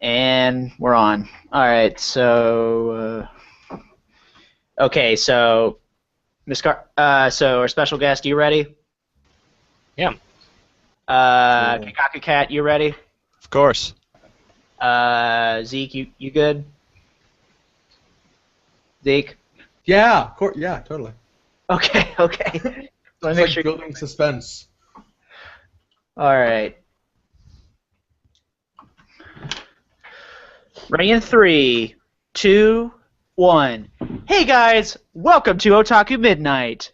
And we're on. All right, so okay, so so our special guest, you ready? Yeah. Cool. Kikaku Cat, you ready? Of course. Zeke, you good? Zeke? Yeah, of course. Yeah, totally. Okay, okay. Let me It's make like sure. building suspense. All right. Ready in 3, 2, 1. Hey guys, welcome to Otaku Midnight.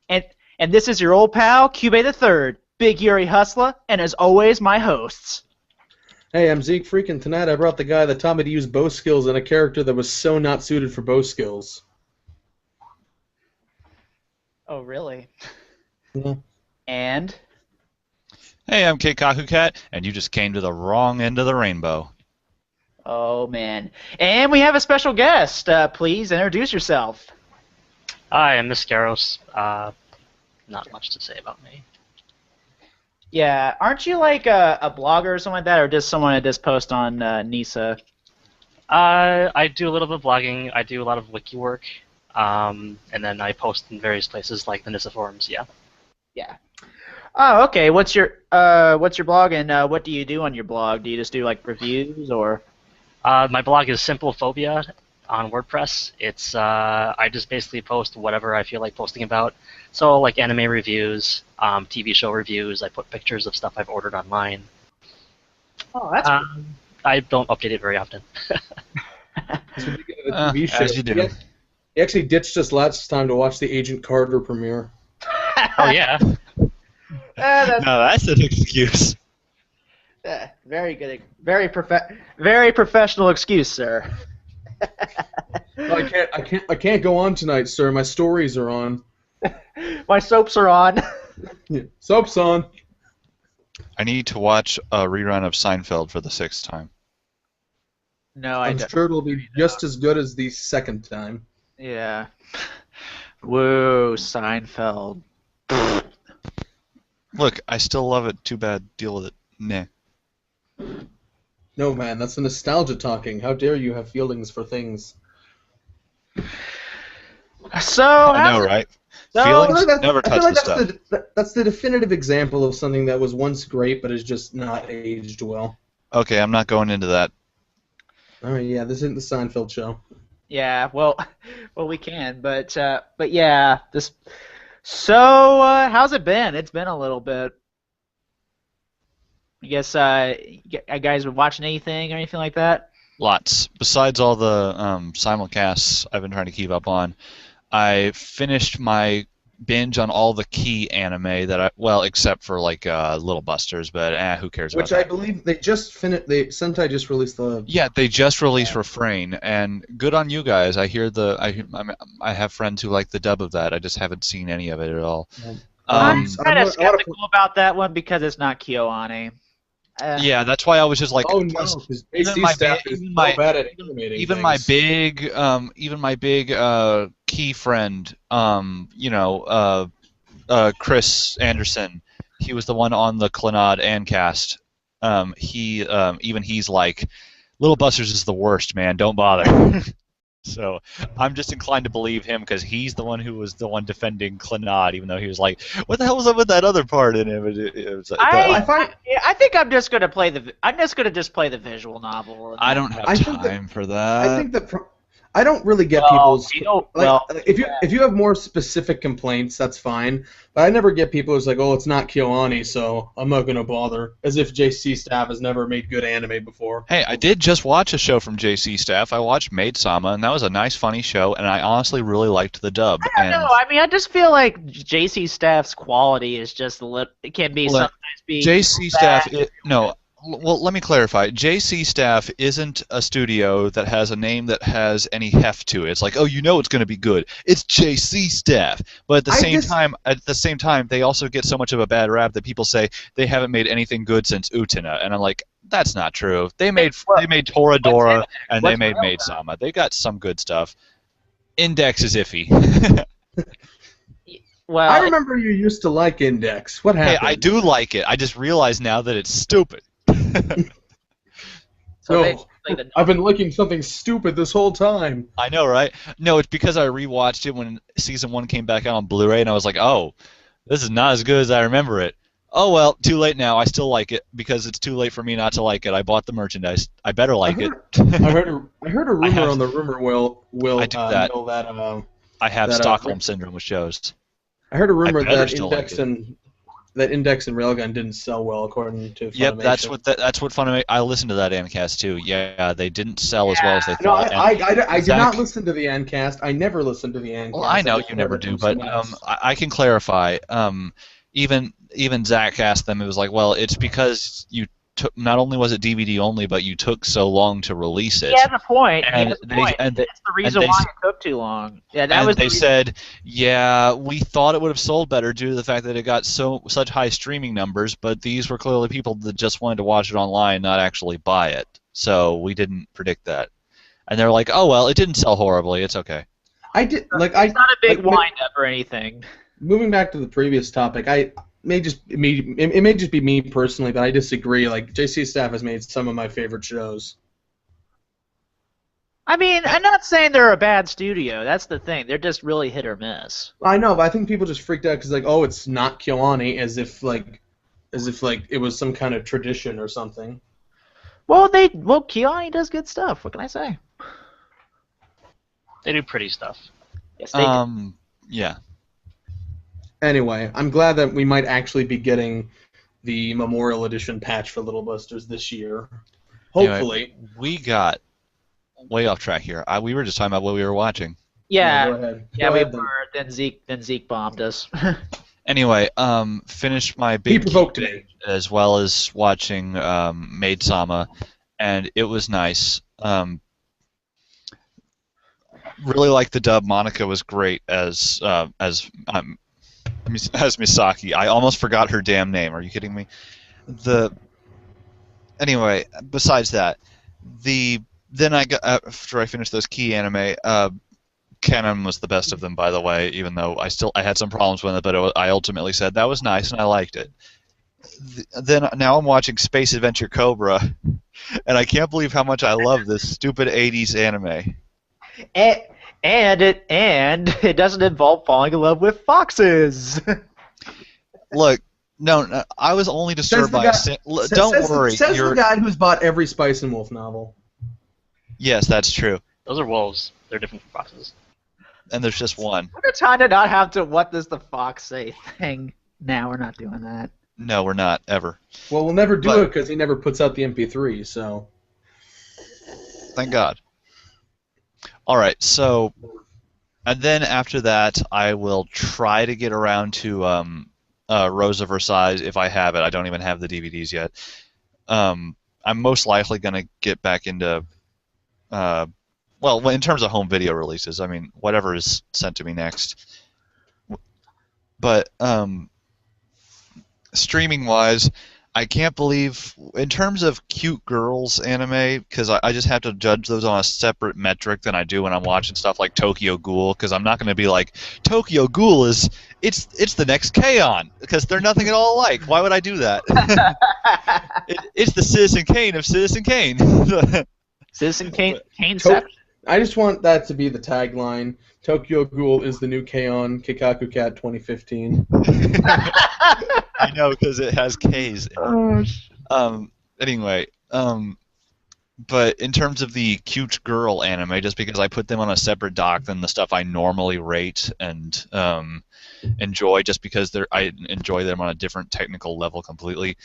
And this is your old pal, Cube the Third, Big Yuri Hustler, and as always, my hosts. Hey, I'm Zeke Freakin'. Tonight I brought the guy that taught me to use bow skills in a character that was so not suited for bow skills. Oh, really? Yeah. And? Hey, I'm Keikaku Cat, and you just came to the wrong end of the rainbow. Oh, man. And we have a special guest. Please introduce yourself. Hi, I'm Miscaros. Not much to say about me. Yeah, aren't you like a blogger or something like that, or just someone that just posts on Nisa? I do a little bit of blogging. I do a lot of wiki work, and then I post in various places like the Nissa forums. Yeah. Yeah. Oh, okay. What's your blog, and what do you do on your blog? Do you just do like reviews, or? My blog is Simplephobia on WordPress. It's I just basically post whatever I feel like posting about. So like anime reviews, TV show reviews. I put pictures of stuff I've ordered online. Oh, that's cool. I don't update it very often. This would be good at a TV show. As you do. He actually ditched us last time to watch the Agent Carter premiere. Oh yeah. That's No, that's an excuse. very good. Very professional excuse, sir. No, I can't go on tonight, sir. My stories are on. My soaps are on. Yeah. Soap's on. I need to watch a rerun of Seinfeld for the 6th time. No, I'm sure it'll be just as good as the second time. Yeah. Whoa, Seinfeld. Look, I still love it. Too bad. Deal with it. Nah. No, man, that's the nostalgia talking. How dare you have feelings for things? So I know, right? Feelings never touch the stuff. That's the definitive example of something that was once great but is just not aged well. Okay, I'm not going into that. All right, yeah, this isn't the Seinfeld show. Yeah, well, we can, but yeah, this. So, how's it been? It's been a little bit. I guess, you guys been watching anything or anything like that? Lots. Besides all the simulcasts I've been trying to keep up on, I finished my binge on all the key anime that except for like Little Busters, but who cares about Which that? I believe they just finished. Sentai just released the. Yeah, they just released Refrain, and good on you guys. I have friends who like the dub of that. I just haven't seen any of it at all. I'm I'm kind of not- skeptical about that one because it's not KyoAni. Yeah, that's why I was just like, Oh no, plus, because even AC my staff ba- is even so my- bad at animating even things. my big key friend, Chris Anderson, he was the one on the Clannad Ancast. He's like, Little Busters is the worst, man. Don't bother. So I'm just inclined to believe him because he's the one who was the one defending Clannad, even though he was like, "What the hell was up with that other part in him?" It was, I think I'm just gonna play the visual novel. I don't have I think time for that. I think that I don't really get Well, people's. you know, Like, well, if you have more specific complaints, that's fine. But I never get people who's like, "Oh, it's not KyoAni, so I'm not gonna bother." As if JC staff has never made good anime before. Hey, I did just watch a show from JC Staff. I watched Maid Sama, and that was a nice, funny show, and I honestly really liked the dub. I don't know. I mean, I just feel like JC Staff's quality is just it can be Well, sometimes be JC bad. Staff, well, let me clarify. JC Staff isn't a studio that has a name that has any heft to it. It's like, oh, you know it's going to be good. It's JC Staff. But at the same time, they also get so much of a bad rap that people say they haven't made anything good since Utena, and I'm like, that's not true. They made Toradora and they made Maid Sama. They got some good stuff. Index is iffy. Well, I remember you used to like Index. What Hey, happened? I do like it. I just realize now that it's stupid. So No, I've been liking something stupid this whole time. I know, right? No, it's because I rewatched it when season 1 came back out on Blu-ray, and I was like, oh, this is not as good as I remember it. Oh well, too late now. I still like it because it's too late for me not to like it. I bought the merchandise. I better like it. I heard a rumor on the rumor I do that. mill that I have that, Stockholm syndrome with shows. I heard a rumor better that still like Index and Railgun didn't sell well according to Funimation. Yep, that's what Funimation. I listened to that Ancast too. Yeah, they didn't sell as well as they No, thought. I did not listen to the Ancast. I never listened to the Ancast. Well, I know you never do, but I can clarify. Even Zach asked them. It was like, well, it's because you took. Not only was it DVD only, but you took so long to release it. He has a point. And That's the reason why it took too long. Yeah, that was. They said, yeah, we thought it would have sold better due to the fact that it got such high streaming numbers, but these were clearly people that just wanted to watch it online, not actually buy it. So we didn't predict that. And they're like, oh well, it didn't sell horribly. It's okay. It's not a big wind-up or anything. Moving back to the previous topic, it may just be me personally, but I disagree. Like, JC Staff has made some of my favorite shows. I mean, I'm not saying they're a bad studio. That's the thing. They're just really hit or miss. I know, but I think people just freaked out because like, oh, it's not KyoAni, as if it was some kind of tradition or something. Well, KyoAni does good stuff. What can I say? They do pretty stuff. Yes, they do. Yeah. Anyway, I'm glad that we might actually be getting the Memorial Edition patch for Little Busters this year. Hopefully. Anyway, we got way off track here. We were just talking about what we were watching. Yeah. Go ahead. Yeah, Go ahead, we were. Then Zeke bombed us. Anyway, finished my big provoked today, as well as watching Maid Sama, and it was nice. Really liked the dub. Monica was great as Misaki. I almost forgot her damn name. Are you kidding me? Anyway, besides that, then I got after I finished those key anime. Canon was the best of them, by the way. Even though I had some problems with it, but I ultimately said that was nice and I liked it. Then now I'm watching Space Adventure Cobra, and I can't believe how much I love this stupid '80s anime. And it doesn't involve falling in love with foxes. Look, no, I was only disturbed by don't worry. Says the guy who's bought every Spice and Wolf novel. Yes, that's true. Those are wolves. They're different from foxes. And there's just one. We're trying to not have to what does the fox say thing. Now we're not doing that. No, we're not, ever. Well, we'll never do it because he never puts out the MP3, so... Thank God. Alright, so... And then after that, I will try to get around to Rose of Versailles if I have it. I don't even have the DVDs yet. I'm most likely going to get back into... well, in terms of home video releases, I mean, whatever is sent to me next. But streaming-wise, I can't believe, in terms of cute girls anime, because I just have to judge those on a separate metric than I do when I'm watching stuff like Tokyo Ghoul, because I'm not going to be like, Tokyo Ghoul it's the next K-On! Because they're nothing at all alike. Why would I do that? It's the Citizen Kane of Citizen Kane. Citizen Kane I just want that to be the tagline. Tokyo Ghoul is the new K-On! Kikaku Cat 2015. I know, because it has K's in it. Anyway, but in terms of the cute girl anime, just because I put them on a separate dock than the stuff I normally rate and enjoy, just because I enjoy them on a different technical level completely,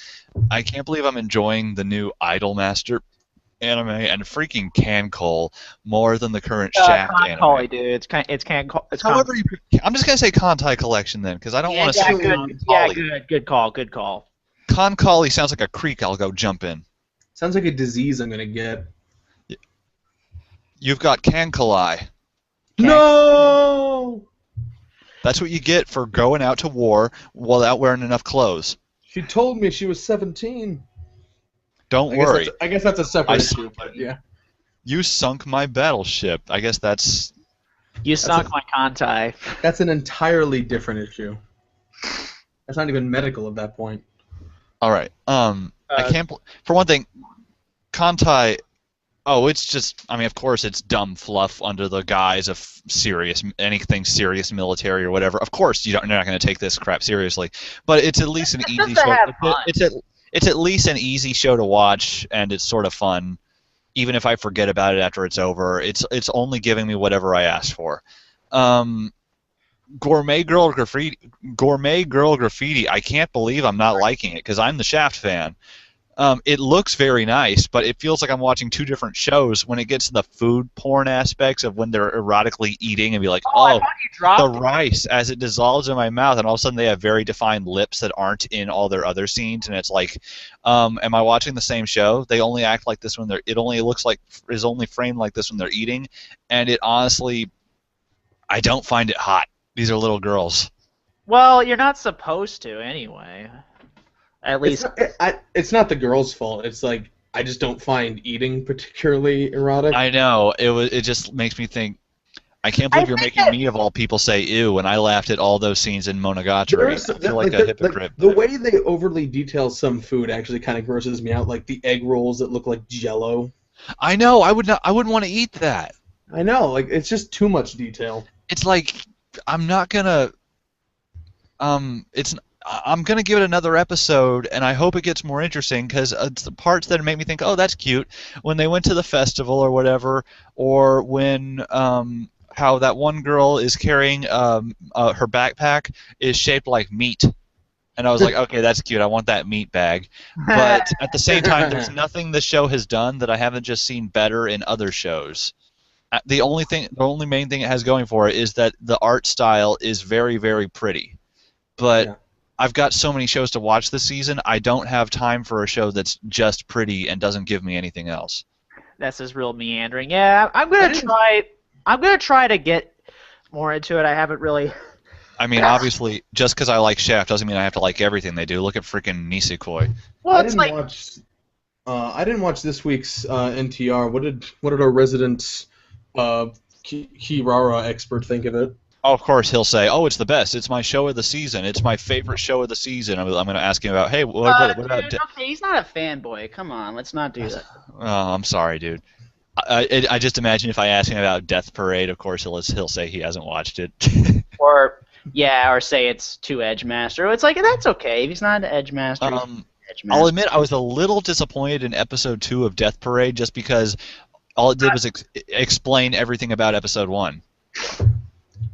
I can't believe I'm enjoying the new Idolmaster anime and freaking Cancol more than the current Shaft anime. Dude. It's Cancol. However, I'm just gonna say Kantai Collection then, because I don't want to say Good. Good call. Concoli sounds like a creek I'll go jump in. Sounds like a disease I'm gonna get. You've got Cancoli. No! That's what you get for going out to war without wearing enough clothes. She told me she was 17. Don't worry. I guess that's a separate issue, but yeah. You sunk my battleship. I guess that's... You sunk my Kantai. That's an entirely different issue. That's not even medical at that point. All right. I can't... For one thing, Kantai... Oh, it's just, I mean, of course it's dumb fluff under the guise of anything serious military or whatever. Of course you're not going to take this crap seriously, but it's at least an It's easy just to show. have fun. It's at least an easy show to watch, and it's sort of fun. Even if I forget about it after it's over, it's only giving me whatever I asked for. Um, Gourmet Girl Graffiti. I can't believe I'm not liking it because I'm the Shaft fan. It looks very nice, but it feels like I'm watching two different shows when it gets to the food porn aspects of when they're erotically eating and be like, Oh, I oh, thought you the dropped it. rice as it dissolves in my mouth, and all of a sudden they have very defined lips that aren't in all their other scenes, and it's like, am I watching the same show? They only act like this when they're. It only looks like is only framed like this when they're eating, and it honestly, I don't find it hot. These are little girls. Well, you're not supposed to anyway. At It's least not, it's not the girl's fault. It's like I just don't find eating particularly erotic. I know it just makes me think. I can't believe you're think making that- me of all people say ew when I laughed at all those scenes in Monogatari. I feel like a hypocrite. The way they overly detail some food actually kind of grosses me out, like the egg rolls that look like Jello. I know. I wouldn't want to eat that. I know, like it's just too much detail. It's like I'm not gonna. I'm gonna give it another episode, and I hope it gets more interesting because it's the parts that make me think, oh, that's cute. When they went to the festival or whatever, or when how that one girl is carrying her backpack is shaped like meat. And I was like, okay, that's cute. I want that meat bag. But at the same time, there's nothing the show has done that I haven't just seen better in other shows. The only main thing it has going for it is that the art style is very, very pretty. But Yeah. I've got so many shows to watch this season, I don't have time for a show that's just pretty and doesn't give me anything else. That's just real meandering. Yeah, I'm gonna try. I'm gonna try to get more into it. I haven't really. I mean, obviously, just because I like Shaft doesn't mean I have to like everything they do. Look at freaking Nisekoi. Well, I it's didn't like watch. I didn't watch this week's NTR. What did our resident Kirara expert think of it? Oh, of course, he'll say, "Oh, it's the best. It's my show of the season. It's my favorite show of the season." I'm going to ask him about, "Hey, what about?" dude, okay, he's not a fanboy. Come on, let's not do that. Oh, I'm sorry, dude. I just imagine if I ask him about Death Parade, of course he'll say he hasn't watched it. Or say it's too Edge Master. It's like that's okay. If he's not an Edge Master, he's Edge Master. I'll admit I was a little disappointed in episode 2 of Death Parade just because all it did was explain everything about episode 1.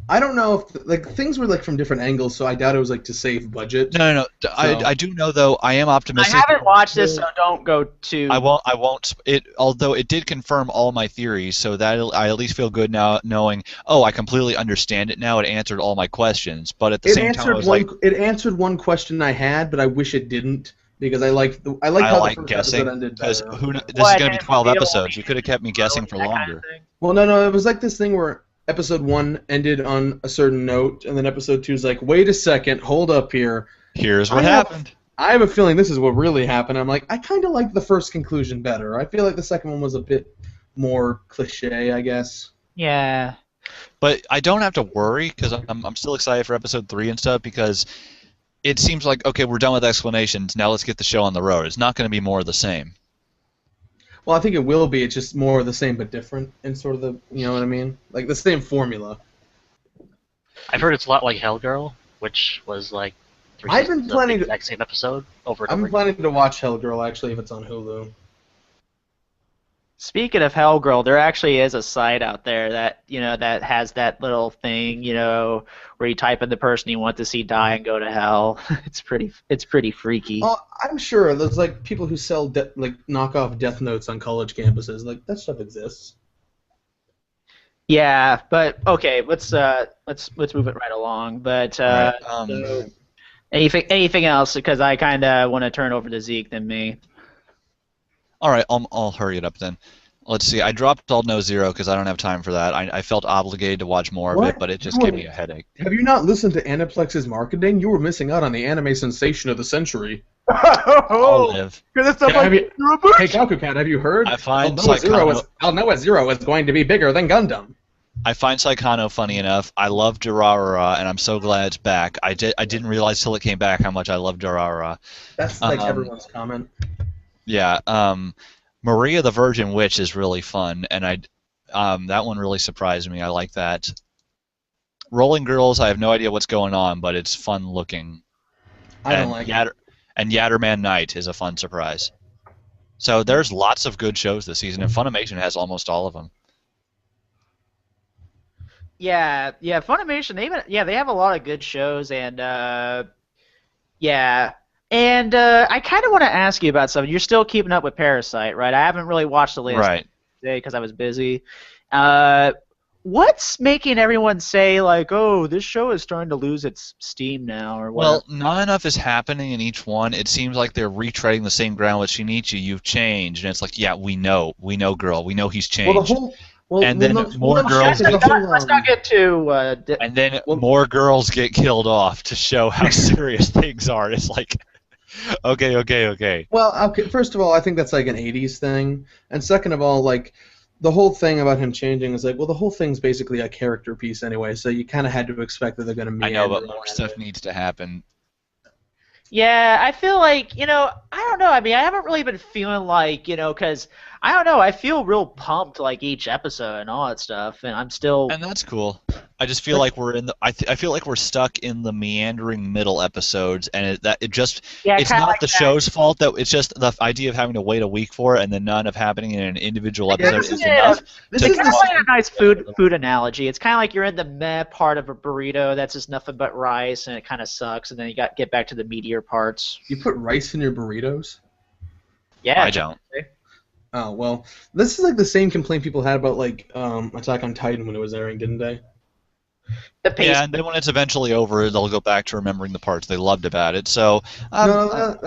I don't know if things were from different angles, so I doubt it was to save budget. No. I do know though. I am optimistic. I haven't watched this, so don't go too. I won't. Although it did confirm all my theories, so that I at least feel good now knowing. Oh, I completely understand it now. It answered all my questions, but at the same time, I was it answered one question I had, but I wish it didn't because I like how the first guessing episode ended because better. this is going to be 12 episodes. You could have kept me guessing for longer. Well, no, it was like this thing where episode 1 ended on a certain note, and then episode 2 is like, wait a second, hold up here. Here's what happened. I have a feeling this is what really happened. I'm like, I kind of like the first conclusion better. I feel like the second one was a bit more cliche, I guess. Yeah. But I don't have to worry because I'm still excited for episode 3 and stuff because it seems like, okay, we're done with explanations. Now let's get the show on the road. It's not going to be more of the same. Well, I think it will be. It's just more of the same but different in sort of the, you know what I mean? Like the same formula. I've heard it's a lot like Hellgirl, which was like I've been planning the exact same episode over and I'm over. planning to watch Hellgirl actually if it's on Hulu. Speaking of Hellgirl, there actually is a site out there that that has that little thing, where you type in the person you want to see die and go to hell. It's pretty freaky. Oh, I'm sure there's people who sell knockoff Death Notes on college campuses. That stuff exists. Yeah, but okay, let's move it right along. But so anything else? Because I kind of want to turn over to Zeke than me. All right, I'll hurry it up then. Let's see. I dropped All No Zero because I don't have time for that. I felt obligated to watch more of it, but it just gave me a headache. Have you not listened to Aniplex's marketing? You were missing out on the anime sensation of the century. I'll live. Hey, Gaku Cat, have you heard? I find I'll know Zero is going to be bigger than Gundam. I find Saikano funny enough. I love Durarara, and I'm so glad it's back. I didn't realize till it came back how much I love Durarara. That's everyone's comment. Yeah. Maria the Virgin Witch is really fun, and that one really surprised me. I like that. Rolling Girls, I have no idea what's going on, but it's fun looking. I don't like it. And Yatterman Night is a fun surprise. So there's lots of good shows this season, and Funimation has almost all of them. Yeah, Funimation. They have a lot of good shows, and yeah, and I kind of want to ask you about something. You're still keeping up with Parasite, right? I haven't really watched the latest Right. today because I was busy. What's making everyone say like, "Oh, this show is starting to lose its steam now," or what? Well, not enough is happening in each one. It seems like they're retreading the same ground with Shinichi. You've changed, and it's like, yeah, we know, girl, we know he's changed. More girls. Let's not get too. And then more girls get killed off to show how serious things are. It's like, okay. Well, okay, first of all, I think that's like an '80s thing, and second of all, like. The whole thing about him changing is like, well, the whole thing's basically a character piece anyway, so you kind of had to expect that they're going to. I know, but more stuff needs to happen. Yeah, I feel like, I don't know. I mean, I haven't really been feeling like, because, I don't know, I feel real pumped, like, each episode and all that stuff, and I'm still... And that's cool. I just feel like we're in the... I feel like we're stuck in the meandering middle episodes, and it's not like the show's fault, that it's just the idea of having to wait a week for it, and then none of happening in an individual episode is enough. This is kind of like a nice food analogy. It's kind of like you're in the meh part of a burrito that's just nothing but rice, and it kind of sucks, and then you got to get back to the meatier parts. You put rice in your burritos? Yeah. I don't. Oh, well, this is like the same complaint people had about, like, Attack on Titan when it was airing, didn't they? Yeah, and then when it's eventually over, they'll go back to remembering the parts they loved about it. So I'm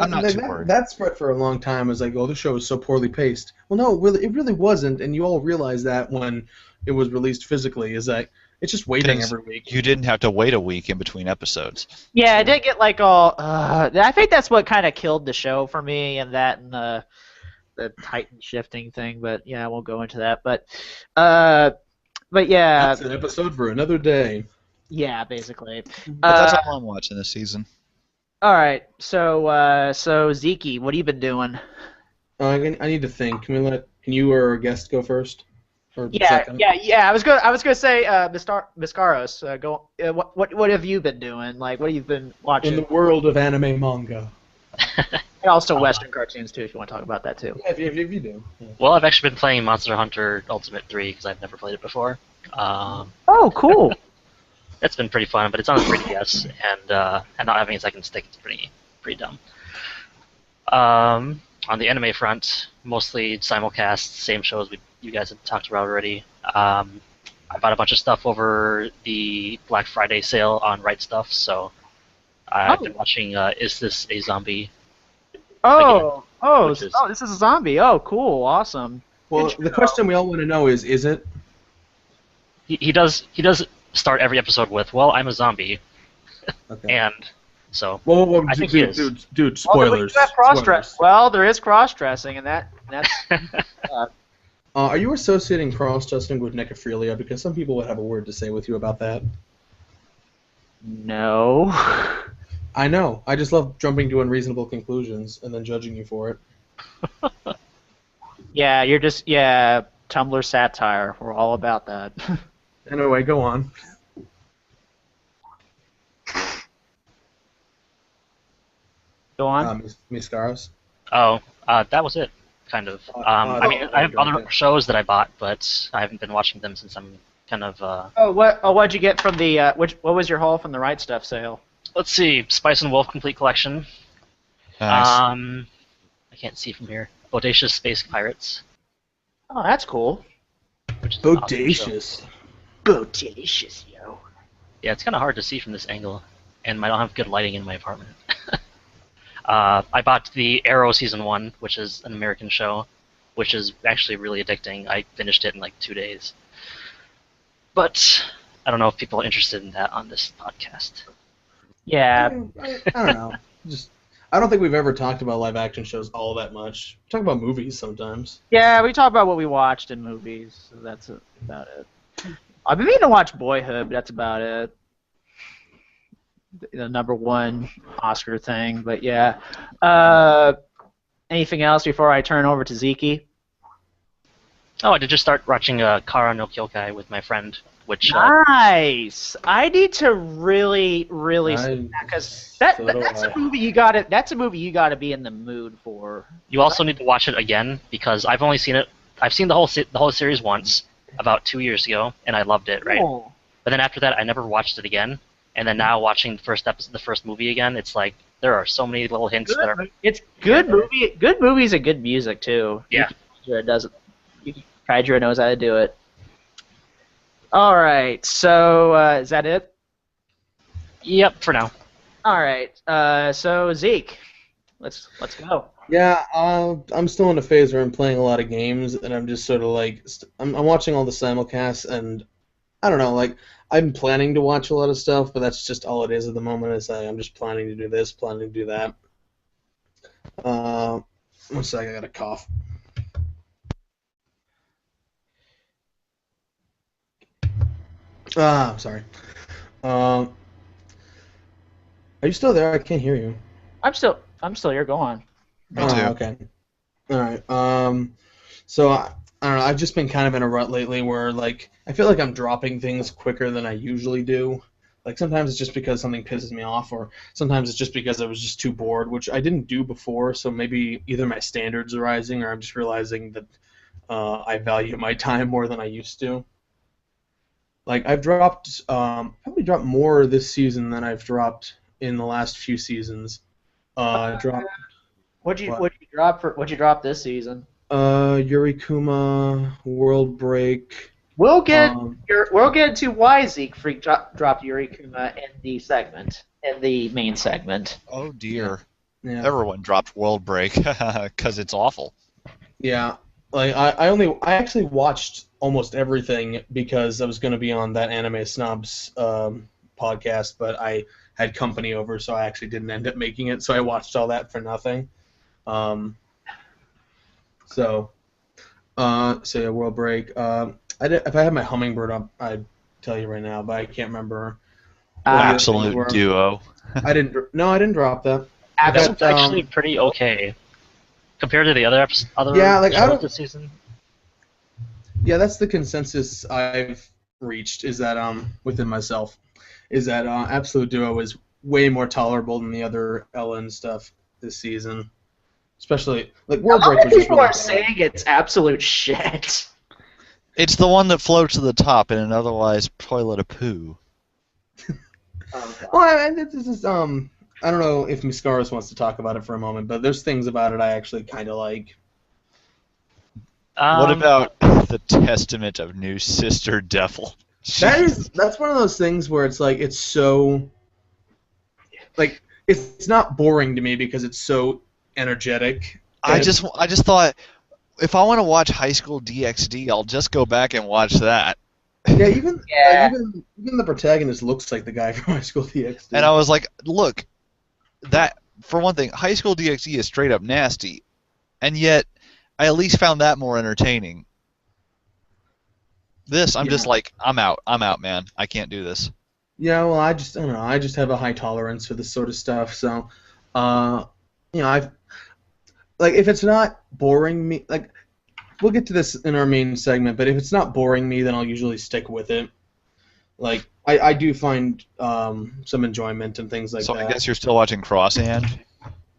not too worried. That spread for a long time. It was like, oh, the show is so poorly paced. Well, no, it really wasn't, and you all realized that when it was released physically. Is that it's just waiting every week. You didn't have to wait a week in between episodes. Yeah, I did get like all. I think that's what kind of killed the show for me, and the Titan shifting thing. But yeah, I won't go into that. But yeah. That's an episode for another day. Yeah, basically. But that's all I'm watching this season. All right, so Zeke, what have you been doing? I need to think. Can you or a guest go first? Yeah. I was gonna say, Miss Caros, go. What have you been doing? Like, what have you been watching? In the world of anime manga. And also Western cartoons too, if you want to talk about that too. Yeah, if you do. Yeah. Well, I've actually been playing Monster Hunter Ultimate 3 because I've never played it before. Oh, cool. It's been pretty fun, but it's on the 3DS, and not having a second stick, it's pretty dumb. On the anime front, mostly simulcast, same shows you guys have talked about already. I bought a bunch of stuff over the Black Friday sale on Right Stuff, so I've been watching Is This a Zombie? This is a zombie. Oh, cool, awesome. Well, the question we all want to know is it? He does start every episode with, well, I'm a zombie. Okay. And so well, I think he is. Dude, spoilers. Well, there is cross-dressing, and that's... are you associating cross-dressing with necrophilia? Because some people would have a word to say with you about that. No. I know. I just love jumping to unreasonable conclusions and then judging you for it. Yeah, you're just... Yeah, Tumblr satire. We're all about that. Anyway, go on. Go on. Miss Caros? Oh, that was it, kind of. I mean, I have other shows that I bought, but I haven't been watching them since I'm kind of... what'd you get from the... what was your haul from the Right Stuff sale? Let's see. Spice and Wolf Complete Collection. Nice. I can't see from here. Bodacious Space Pirates. Oh, that's cool. Which is Bodacious. Bodacious, yo. Yeah, it's kind of hard to see from this angle, and I don't have good lighting in my apartment. I bought the Arrow Season 1, which is an American show, which is actually really addicting. I finished it in like 2 days. But I don't know if people are interested in that on this podcast. Yeah. I don't know. I don't think we've ever talked about live action shows all that much. We talk about movies sometimes. Yeah, we talk about what we watched in movies, so that's about it. I've been meaning to watch Boyhood, but that's about it. The #1 Oscar thing, but yeah. Anything else before I turn over to Zeke? Oh, I did just start watching Kara no Kyokai with my friend, which Nice. I need to really because So do that's a I. movie you got to that's a movie you got to be in the mood for. you also need to watch it again because I've only seen it. I've seen the whole series once about 2 years ago, and I loved it. Right, Cool. but then after that, I never watched it again. And then now watching the first episode, the first movie again, it's like there are so many little hints that are. It's good movie. Good movies and good music too. Yeah. Kaijura does it. Kaijura knows how to do it. All right. So is that it? Yep, for now. All right. So Zeke, let's go. Yeah, I'm still in a phase where I'm playing a lot of games, and I'm just sort of like I'm watching all the simulcasts, and I don't know, like I'm planning to watch a lot of stuff, but that's just all it is at the moment. Is like I'm just planning to do this, planning to do that. One sec, I got a cough. I'm sorry. Are you still there? I can't hear you. I'm still here. Go on. Me too. Okay. All right. So I don't know. I've just been kind of in a rut lately where like I feel like I'm dropping things quicker than I usually do. Like sometimes it's just because something pisses me off, or sometimes it's just because I was just too bored, which I didn't do before. So maybe either my standards are rising, or I'm just realizing that I value my time more than I used to. Like I've dropped probably dropped more this season than I've dropped in the last few seasons. Dropped What'd you What? what'd you drop this season? Yurikuma, World Break. We'll get Um, we'll get to why Zeke dropped Yurikuma in the main segment. Oh dear. yeah, Everyone dropped World Break because it's awful. yeah. Like I actually watched almost everything because I was going to be on that Anime Snobs podcast, but I had company over, so I actually didn't end up making it. So I watched all that for nothing. Um, so yeah, World Break. If I had my hummingbird up, I'd tell you right now, but I can't remember. What the other things Absolute were. duo. I didn't. No, I didn't drop that. That But, one's actually pretty okay compared to the other Yeah, like, shows this season. Yeah, that's the consensus I've reached. Is that within myself, is that Absolute Duo is way more tolerable than the other Ellen stuff this season. Especially like World A lot Break of was just people really are bad. saying it's absolute shit. It's the one that floats to the top in an otherwise toilet of poo. Well, this is I don't know if Miskaris wants to talk about it for a moment, but there's things about it I actually kind of like. What about the testament of new Sister Devil? That's one of those things where it's like it's so like it's not boring to me because it's so energetic. I just thought if I want to watch High School DxD, I'll just go back and watch that. Yeah, even Yeah. even the protagonist looks like the guy from High School DxD. And I was like, look, that for one thing, High School DxD is straight up nasty, and yet I at least found that more entertaining. This, I'm just like, I'm out, man. I can't do this. Yeah, well, I don't know. I just have a high tolerance for this sort of stuff. So, I've like if it's not boring me, like we'll get to this in our main segment, but if it's not boring me, then I'll usually stick with it. Like I do find some enjoyment and things like So that. I guess you're still watching Cross Hand?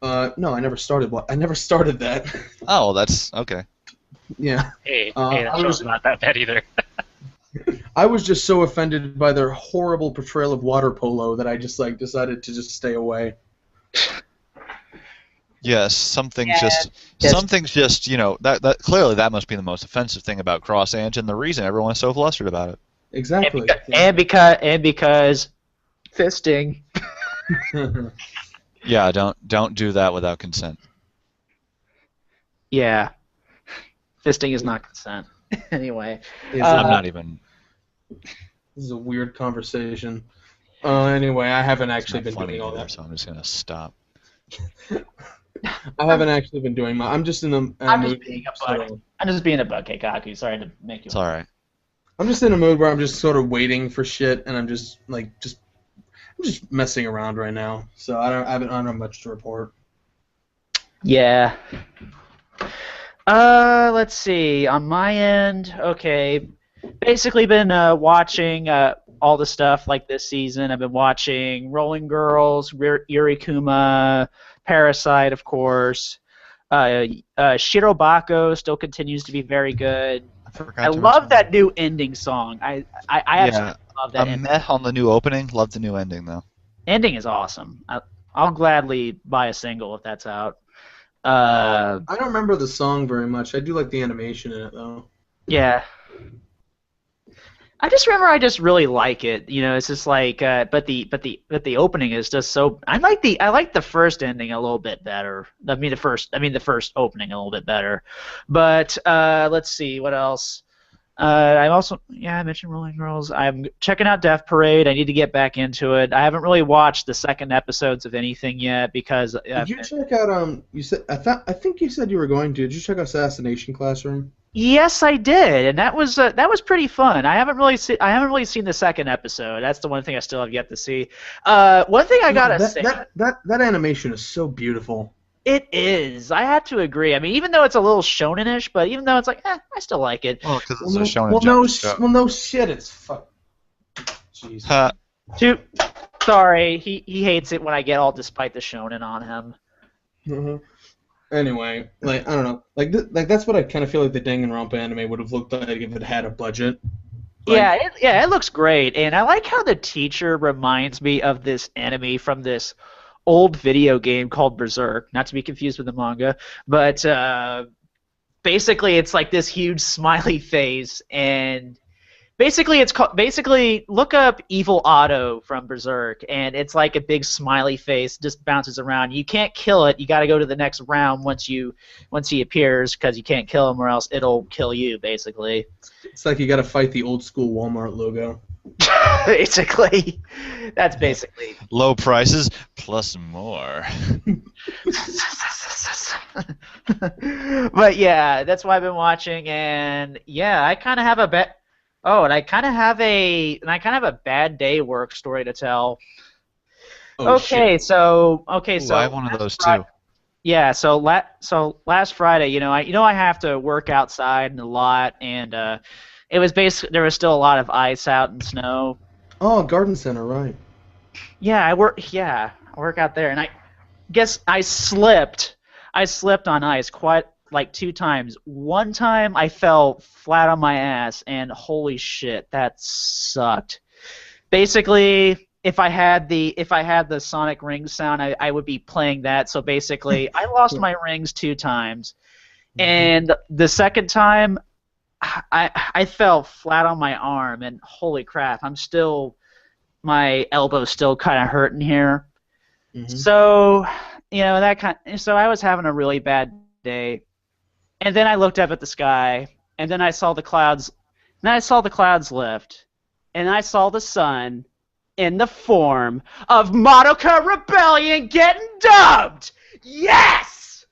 No, I never started. I never started that. Oh, that's okay. Yeah. Hey, I that show's not that bad either. I was just so offended by their horrible portrayal of water polo that I just like decided to just stay away. Yes, some things just that clearly that must be the most offensive thing about Cross Ange and the reason everyone's so flustered about it. Exactly. And because fisting. Yeah, don't do that without consent. Yeah. Fisting is not consent. Anyway. I'm not even. This is a weird conversation. Anyway, I haven't actually been funny doing all either, that. so I'm just gonna stop. I haven't actually been doing my. I'm just in the. I'm just being a butt. I'm just being a butt, Kaku. Sorry to make you. It's all right. I'm just in a mood where I'm just sort of waiting for shit, and I'm just messing around right now. So I don't have much to report. Yeah. Let's see. On my end, okay. Basically, been watching all the stuff like this season. I've been watching Rolling Girls, Yuri Kuma, Parasite, of course. Shirobako still continues to be very good. I I forgot to love mention. that new ending song. I absolutely love that I'm ending. meh on the new opening. Love the new ending though. Ending is awesome. I'll gladly buy a single if that's out. I don't remember the song very much. I do like the animation in it though. Yeah. I just remember I just really like it. You know, it's just like, but the opening is just so. I like the first ending a little bit better. The first opening a little bit better. But let's see what else. I'm also I mentioned Rolling Girls. I'm checking out Death Parade. I need to get back into it. I haven't really watched the second episodes of anything yet because. Did you check out You said I think you said you were going to. Did you check out Assassination Classroom? Yes, I did, and that was pretty fun. I haven't really seen the second episode. That's the one thing I still have yet to see. One thing I gotta say, that animation is so beautiful. it is. I have to agree. I mean, even though it's a little shonen-ish, but even though it's like, I still like it. Well, because it's a shonen well, jump. no shit. It's fuck. Jeez. Sorry, he hates it when I get all despite the shonen on him. Uh-huh. Anyway, like I don't know, like that's what I kind of feel like the Danganronpa anime would have looked like if it had a budget. Like, It looks great, and I like how the teacher reminds me of this enemy from this old video game called Berserk, not to be confused with the manga, but basically it's like this huge smiley face, and basically look up Evil Otto from Berserk, and it's like a big smiley face just bounces around. You can't kill it. You got to go to the next round once he appears because you can't kill him or else it'll kill you basically. it's like you got to fight the old school Walmart logo. Basically, that's basically Low prices plus more. But yeah, that's what I've been watching, and yeah, I kind of have a bet. Oh, and I kind of have a bad day work story to tell. Oh, Okay, shit. so Ooh, I have one of those too. Yeah, so last Friday, I have to work outside a lot, and it was there was still a lot of ice out and snow. Oh, Garden Center, right? Yeah, I work out there, and I guess I slipped. I slipped on ice quite like 2 times. One time I fell flat on my ass, and holy shit, that sucked. Basically, if I had the Sonic Rings sound, I would be playing that. So basically, I lost my rings 2 times, and the second time, I fell flat on my arm, and holy crap, my elbow's still kind of hurting here. Mm-hmm. So, so I was having a really bad day. And then I looked up at the sky, and then I saw the clouds, and then I saw the clouds lift, and I saw the sun in the form of Madoka Rebellion getting dubbed! Yes!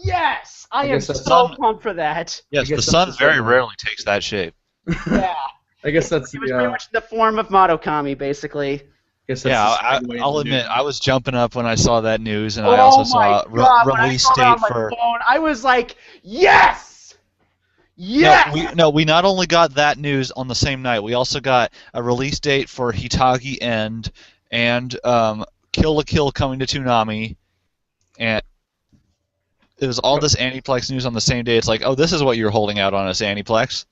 Yes! I am so pumped for that. Yes, the sun very rarely takes that shape. Yeah. I guess that's It was pretty much the form of Madokami, basically. I'll admit, I was jumping up when I saw that news, and I Oh also my saw God, when I release saw that date on my for. phone, I was like, yes! Yes! We not only got that news on the same night, we also got a release date for Hitagi End and Kill la Kill coming to Toonami, and it was all this Aniplex news on the same day. It's like, oh, this is what you're holding out on us, Aniplex.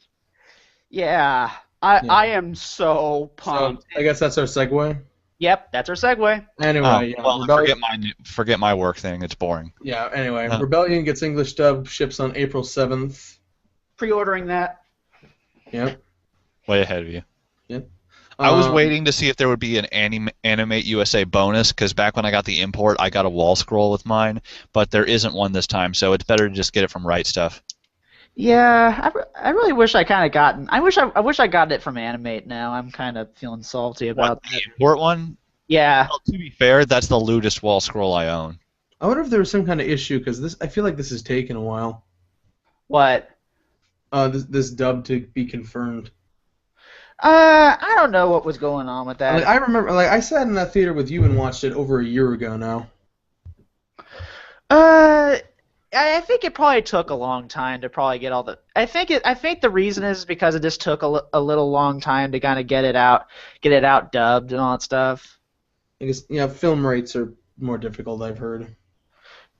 Yeah, I am so pumped. So, I guess that's our segue. Yep, that's our segue. Anyway, forget my work thing. It's boring. Yeah. Anyway, Rebellion gets English dub, ships on April 7th. Pre-ordering that. Yep. Way ahead of you. Yep. I was waiting to see if there would be an Animate USA bonus, because back when I got the import, I got a wall scroll with mine, but there isn't one this time, so it's better to just get it from Right Stuff. Yeah, I really wish I kind of gotten. I wish I got it from Animate. Now I'm kind of feeling salty about the import one. Yeah. Well, to be fair, that's the lewdest wall scroll I own. I wonder if there was some kind of issue, because I feel like this has taken a while. What? This dub to be confirmed. I don't know what was going on with that. I remember, I sat in that theater with you and watched it over a year ago now. I think it probably took a long time to probably get all the. I think the reason is because it just took a little long time to kind of get it out dubbed and all that stuff. I guess film rates are more difficult. I've heard.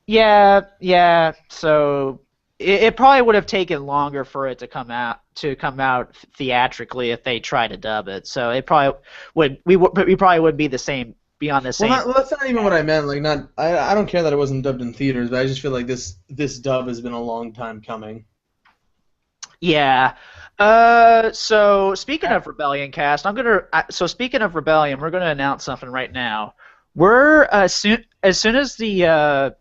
Yeah, yeah. So it probably would have taken longer for it to come out theatrically if they tried to dub it. So it probably we probably would be the same be on the same. Well, that's not even what I meant. Like, not I don't care that it wasn't dubbed in theaters, but I just feel like this dub has been a long time coming. Yeah. So speaking of Rebellion cast, so speaking of Rebellion, we're gonna announce something right now. We're as soon as the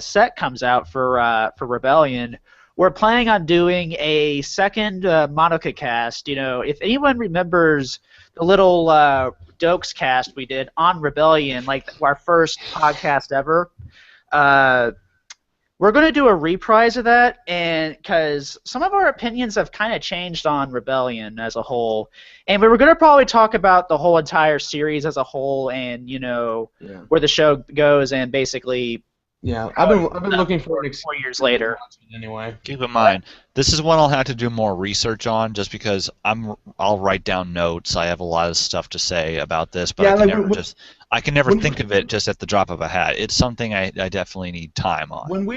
set comes out for Rebellion, we're planning on doing a second Monica cast. You know, if anyone remembers the little Dokes cast we did on Rebellion, like our first podcast ever, we're going to do a reprise of that, and because some of our opinions have kind of changed on Rebellion as a whole, and we were going to probably talk about the whole entire series as a whole, and where the show goes, and basically. Yeah, I've been looking for it 4 years later. Anyway, keep in mind, this is one I'll have to do more research on, just because I'll write down notes. I have a lot of stuff to say about this, but I can never think of it just at the drop of a hat. It's something I definitely need time on. When we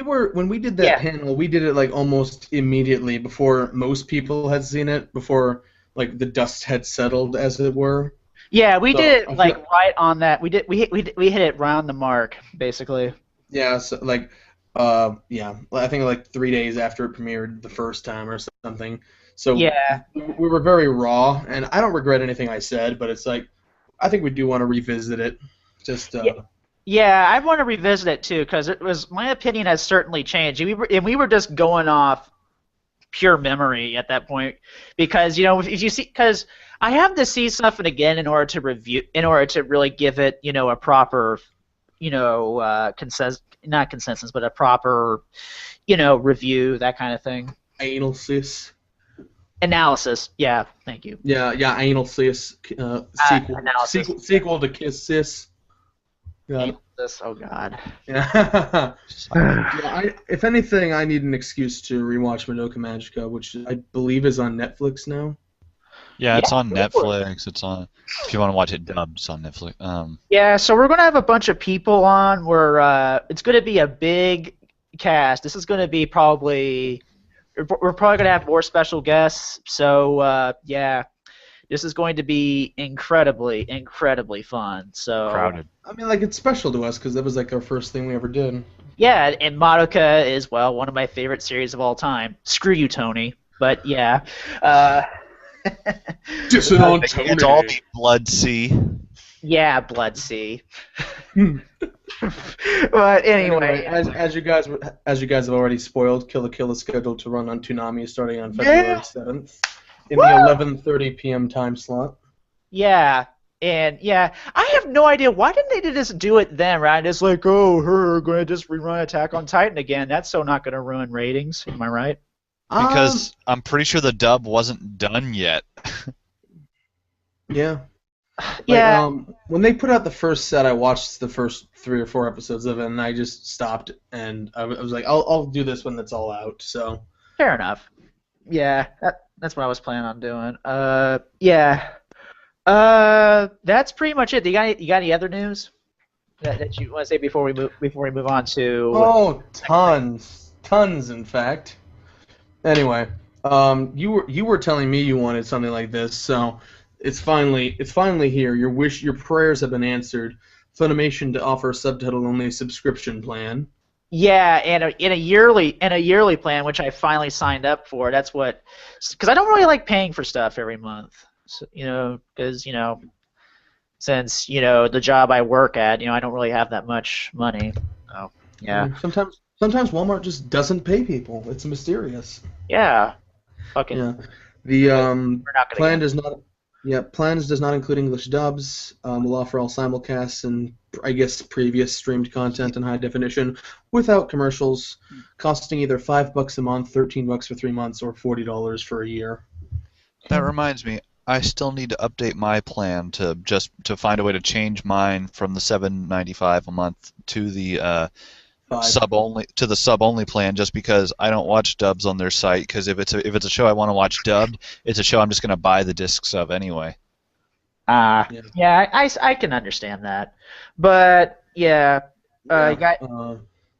did that panel, we did it like almost immediately before most people had seen it, before like the dust had settled, as it were. Yeah, we did it like right on that. We hit it round the mark, basically. Yeah, so like, I think like 3 days after it premiered the first time or something. So yeah, we were very raw, and I don't regret anything I said, but it's like, I think we do want to revisit it. Just yeah, I want to revisit it too, because my opinion has certainly changed. We were just going off pure memory at that point, because if you see, because I have to see something again in order to really give it a proper. Not consensus, but a proper, review, that kind of thing. Analysis. Yeah, thank you. Yeah, analysis. Sequel to Kiss Sis. Analysis, oh God. Yeah. If anything, I need an excuse to rewatch Madoka Magica, which I believe is on Netflix now. Yeah, it's on Netflix. It's on. If you want to watch it dubbed, it's on Netflix. Yeah, so we're gonna have a bunch of people on. It's gonna be a big cast. This is gonna be probably. We're probably gonna have more special guests. So yeah, this is going to be incredibly, incredibly fun. So crowded. I mean, like, it's special to us because that was like our first thing we ever did. Yeah, and Madoka is one of my favorite series of all time. Screw you, Tony. But yeah. Dissing on Tony. It's all the Blood Sea. Yeah, Blood Sea. But anyway, as you guys have already spoiled, Kill la Kill is scheduled to run on Toonami starting on February 7th in the 11:30 p.m. time slot. Yeah, and yeah, I have no idea why didn't they just do it then, right? It's like, we're gonna just rerun Attack on Titan again. That's so not gonna ruin ratings. Am I right? Because I'm pretty sure the dub wasn't done yet. Yeah. Yeah. When they put out the first set, I watched the first 3 or 4 episodes of it, and I just stopped, and I was like, I'll do this when it's all out. So. Fair enough. Yeah, that's what I was planning on doing. Yeah. That's pretty much it. You got any other news that you want to say before we move on to? Oh, tons, in fact. Anyway, you were telling me you wanted something like this, so it's finally here. Your prayers have been answered. Funimation to offer a subtitle-only subscription plan. Yeah, and in a yearly plan, which I finally signed up for. That's because I don't really like paying for stuff every month. So, because since the job I work at, I don't really have that much money. So yeah. Sometimes Walmart just doesn't pay people. It's mysterious. Yeah. Fucking. Yeah. The plan does not. Yeah, plans does not include English dubs. Will offer all simulcasts and I guess previous streamed content in high definition without commercials, costing either $5 a month, $13 for 3 months, or $40 for a year. That reminds me, I still need to update my plan to find a way to change mine from the $7.95 a month to the sub only plan just because I don't watch dubs on their site because if it's a show I want to watch dubbed, it's a show I'm just going to buy the discs of anyway. Yeah, I can understand that, but yeah, you got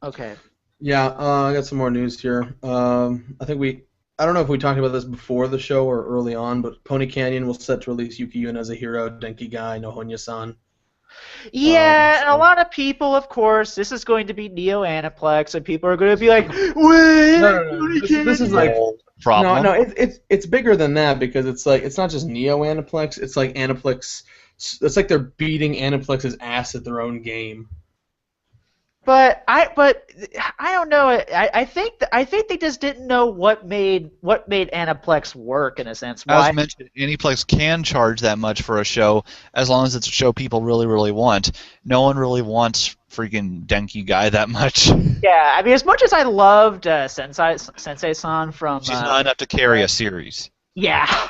okay. Yeah, I got some more news here. I don't know if we talked about this before the show or early on, but Pony Canyon will set to release Yuki Yuna as a hero, Denki Gai, no Honya-san. Yeah, and a lot of people, of course, this is going to be Neo Aniplex, and people are going to be like, "Wait, no. This is like problem." No, it's bigger than that because it's like it's not just Neo Aniplex. It's like Aniplex. It's like they're beating Aniplex's ass at their own game. But I don't know. I think they just didn't know what made Aniplex work in a sense. Why? As mentioned, Aniplex can charge that much for a show as long as it's a show people really, really want. No one really wants freaking Denki Guy that much. Yeah, I mean, as much as I loved Sensei-san from... She's not enough to carry a series. Yeah.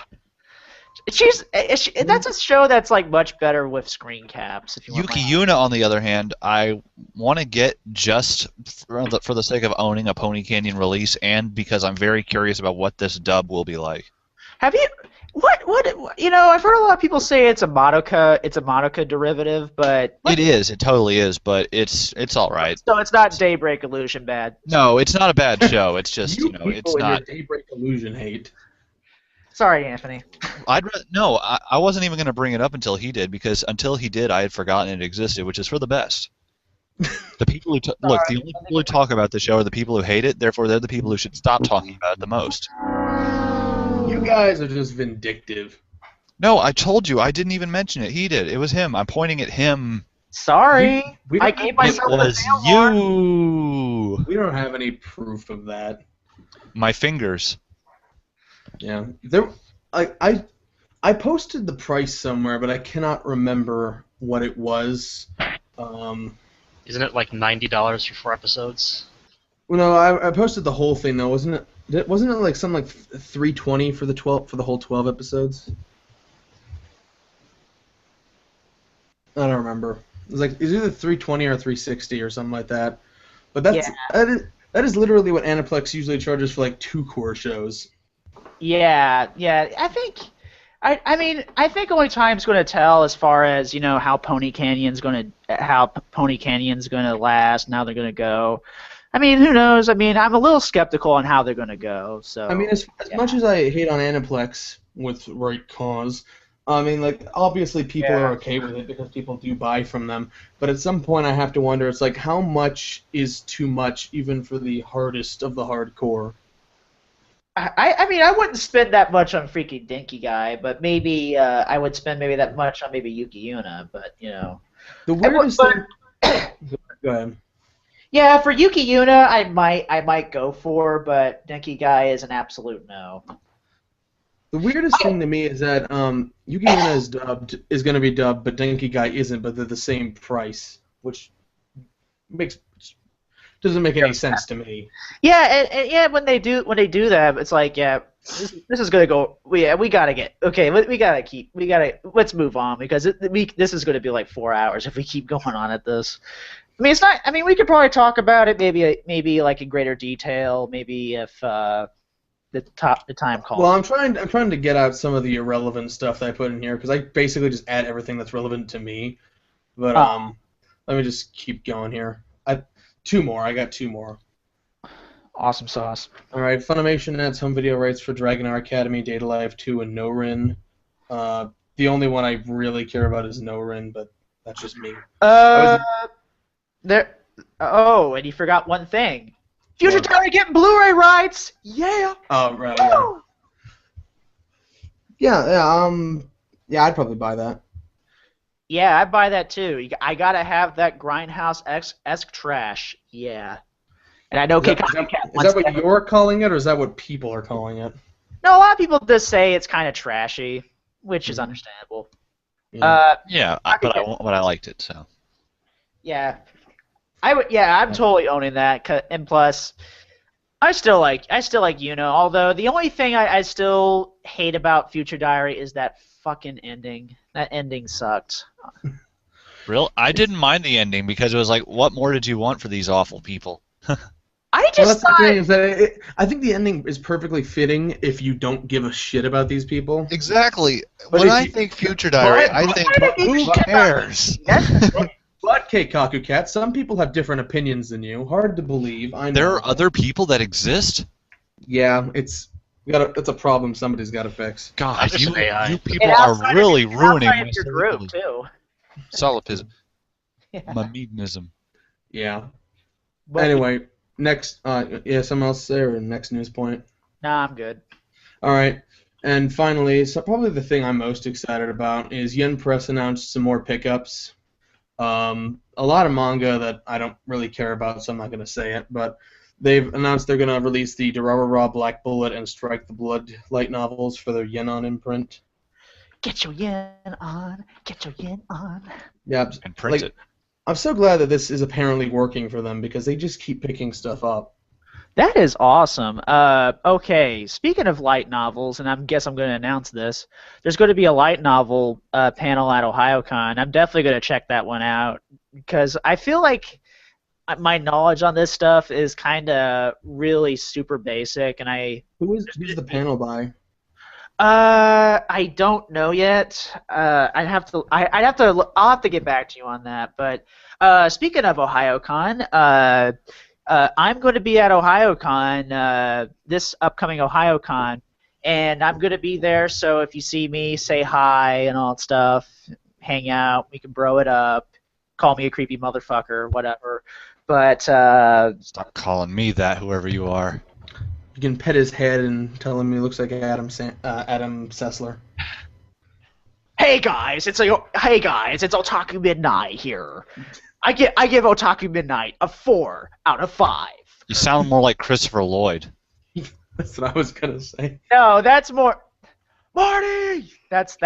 That's a show that's like much better with screen caps. If you want Yuki Yuna, on the other hand, I want to get just for the sake of owning a Pony Canyon release, and because I'm very curious about what this dub will be like. Have you? What? You know, I've heard a lot of people say it's a Madoka derivative, but it is. It totally is, but it's all right. So it's not Daybreak Illusion bad. No, it's not a bad show. It's just it's not Daybreak Illusion hate. Sorry, Anthony. I wasn't even going to bring it up until he did, because until he did, I had forgotten it existed, which is for the best. The people who the only people who talk about the show are the people who hate it. Therefore, they're the people who should stop talking about it the most. You guys are just vindictive. No, I told you. I didn't even mention it. He did. It was him. I'm pointing at him. Sorry. I gave myself It was you. We don't have any proof of that. My fingers. Yeah. I posted the price somewhere, but I cannot remember what it was. Isn't it like $90 for 4 episodes? Well, no, I posted the whole thing though, wasn't it? Wasn't it like something like $320 for the whole 12 episodes? I don't remember. It was either $320 or $360 or something like that. But that is literally what Aniplex usually charges for like 2 core shows. Yeah. I think only time's going to tell as far as how Pony Canyon's going to last, and how they're going to go. I mean, who knows? I mean, I'm a little skeptical on how they're going to go. So I mean, as much as I hate on Aniplex with right cause, I mean, like obviously people are okay with it because people do buy from them. But at some point, I have to wonder. It's like how much is too much, even for the hardest of the hardcore. I mean, I wouldn't spend that much on freaking Denki Guy, but maybe I would spend maybe that much on maybe Yuki Yuna, but The weirdest thing. Go ahead. Yeah, for Yuki Yuna, I might go for, but Denki Guy is an absolute no. The weirdest thing to me is that Yuki Yuna is going to be dubbed, but Denki Guy isn't, but they're the same price, which doesn't make any sense to me. Yeah, and when they do that, it's like, this is gonna go. We gotta let's move on because this is gonna be like 4 hours if we keep going on at this. I mean, it's not. I mean, we could probably talk about it maybe like in greater detail, maybe if the time calls. Well, I'm trying to get out some of the irrelevant stuff that I put in here because I basically just add everything that's relevant to me. But let me just keep going here. I got 2 more. Awesome sauce. All right, Funimation adds home video rights for Dragon Hour Academy, Data Life 2, and No Rin. The only one I really care about is No Rin, but that's just me. There. Oh, and you forgot one thing. Future Diary getting Blu-ray rights. Yeah. Oh right. Yeah. I'd probably buy that. Yeah, I'd buy that too. I gotta have that Grindhouse-esque trash. Yeah. And I know Is that what you're calling it, or is that what people are calling it? No, a lot of people just say it's kind of trashy, which is understandable. Yeah. But I liked it, so. Yeah. I'm totally owning that. And plus, I still like although the only thing I still hate about Future Diary is that fucking ending. That ending sucked. Real? I didn't mind the ending because it was like, what more did you want for these awful people? I Well, just that's the thing thought. is that I think the ending is perfectly fitting if you don't give a shit about these people. Exactly. But When if I you, think Future Diary, I I think, didn't give a who shit about me. cares? That's the thing. but Keikaku Cat, some people have different opinions than you. Hard to believe, I know. There are other people that exist? Yeah, it's a problem somebody's got to fix. I'm God, just an AI. you And people are outside really of, and ruining outside my of your group too. solipsism. Yeah. My meanism. Yeah. But Anyway, next, something else there, or next news point. nah, I'm good. All right. And finally, so probably the thing I'm most excited about is Yen Press announced some more pickups. A lot of manga that I don't really care about, so I'm not going to say it, but they've announced they're going to release the Durarara Black Bullet and Strike the Blood light novels for their Yenon imprint. Get your yen on. Get your yen on. Yeah, And print like, it. I'm so glad that this is apparently working for them because they just keep picking stuff up. That is awesome. Okay, speaking of light novels, and I guess I'm going to announce this, there's going to be a light novel panel at OhioCon. I'm definitely going to check that one out because I feel like my knowledge on this stuff is kind of really super basic, and Who's the panel by? I don't know yet. I'll have to get back to you on that. But speaking of OhioCon, I'm going to be at OhioCon this upcoming OhioCon, and I'm going to be there. So if you see me, say hi and all that stuff, hang out, we can bro it up, call me a creepy motherfucker, whatever. But Stop calling me that, whoever you are. You can pet his head and tell him he looks like Adam Sessler. hey guys, it's Otaku Midnight here. I give Otaku Midnight a 4 out of 5. You sound more like Christopher Lloyd. That's what I was gonna say. No, that's more Marty. That's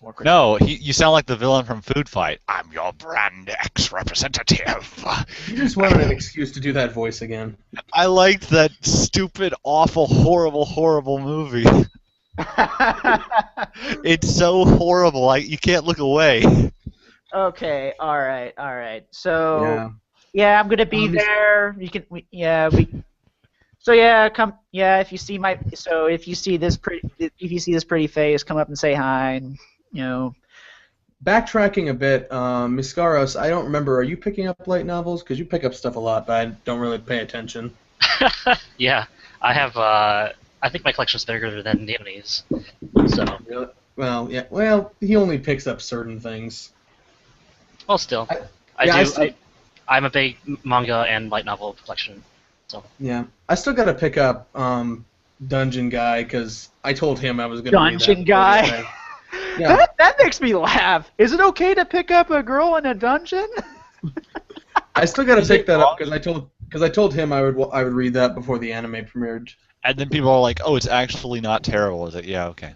more. No, you sound like the villain from Food Fight. I'm your Brand X representative. You just wanted an excuse to do that voice again. I liked that stupid, awful, horrible, horrible movie. It's so horrible, you can't look away. Okay, all right. So Yeah. yeah, I'm gonna be there. You can, So yeah, come. Yeah, if you see this pretty face, come up and say hi, and Backtracking a bit, Miskaros, I don't remember. Are you picking up light novels? Because you pick up stuff a lot, but I don't really pay attention. Yeah, I have. I think my collection's bigger than Neoni's. So. Really? Well, yeah. Well, he only picks up certain things. Well, still, I'm a big manga and light novel collection. So. Yeah, I still got to pick up Dungeon Guy because I told him I was going to read that. Dungeon Guy. Yeah. That makes me laugh. Is it okay to pick up a girl in a dungeon? I still got to pick that up because I told him I would read that before the anime premiered. And then people are like, "Oh, it's actually not terrible, is it?" Yeah, okay.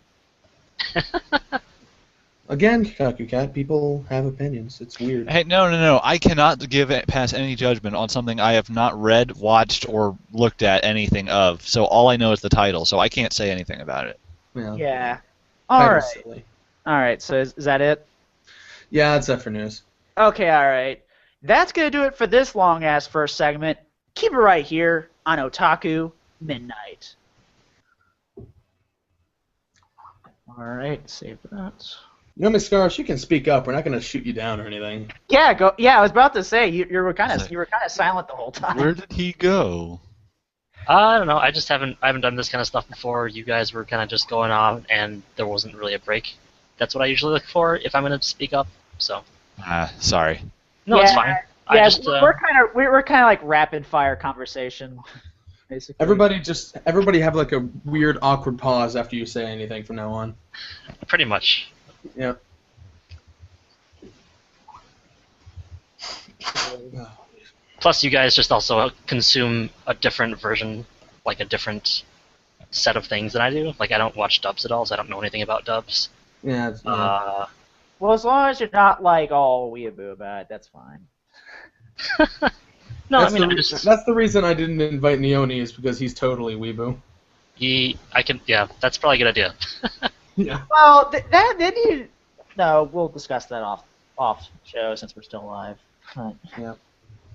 Again, Kaku Cat, people have opinions. It's weird. Hey, no. I cannot pass any judgment on something I have not read, watched, or looked at anything of. So all I know is the title, so I can't say anything about it. Yeah. All right. So is that it? Yeah, that's it for news. Okay. All right. That's gonna do it for this long ass first segment. Keep it right here on Otaku Midnight. All right. Save that. Miss Scarce, you can speak up. We're not going to shoot you down or anything. Yeah, go. Yeah, I was about to say you were kind of silent the whole time. Where did he go? I don't know. I haven't done this kind of stuff before. You guys were kind of just going on, and there wasn't really a break. That's what I usually look for if I'm going to speak up. So. Sorry. No, it's fine. Yeah, we're kind of like rapid fire conversation, basically. Everybody have like a weird awkward pause after you say anything from now on. Pretty much. Yep. Plus, you guys just also consume a different version, like a different set of things than I do. Like, I don't watch dubs at all, so I don't know anything about dubs. Yeah. Well, as long as you're not like all weeaboo about it, that's fine. No, that's the reason I didn't invite Neoni is because he's totally weeaboo. Yeah, that's probably a good idea. Yeah. Well, no, we'll discuss that off off show since we're still live. But, Yeah.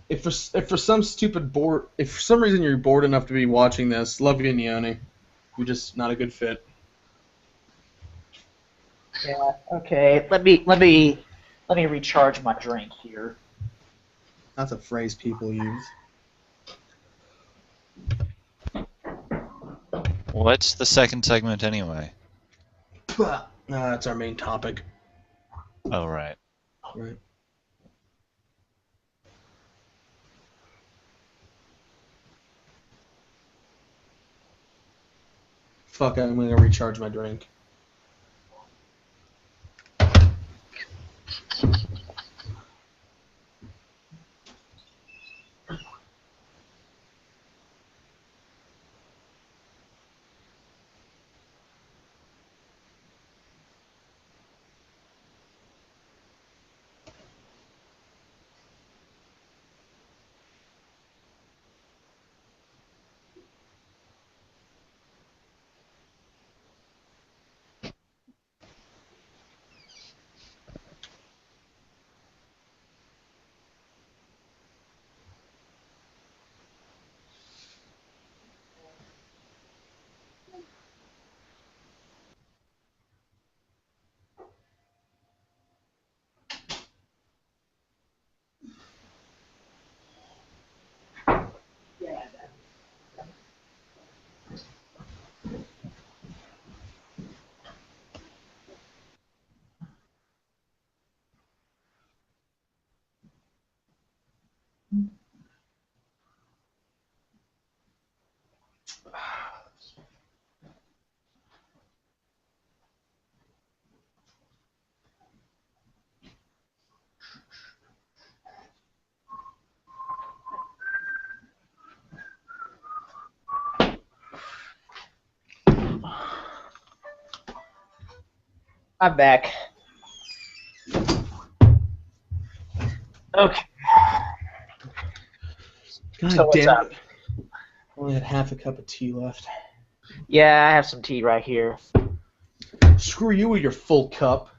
If for some reason you're bored enough to be watching this, love you, Neone. You're just not a good fit. yeah. Okay. Let me recharge my drink here. That's a phrase people use. What's the second segment anyway? That's our main topic. Oh, right. Right. Fuck, I'm gonna recharge my drink. I'm back. Okay. God So what's damn up? it. Only had half a cup of tea left. Yeah, I have some tea right here. Screw you with your full cup.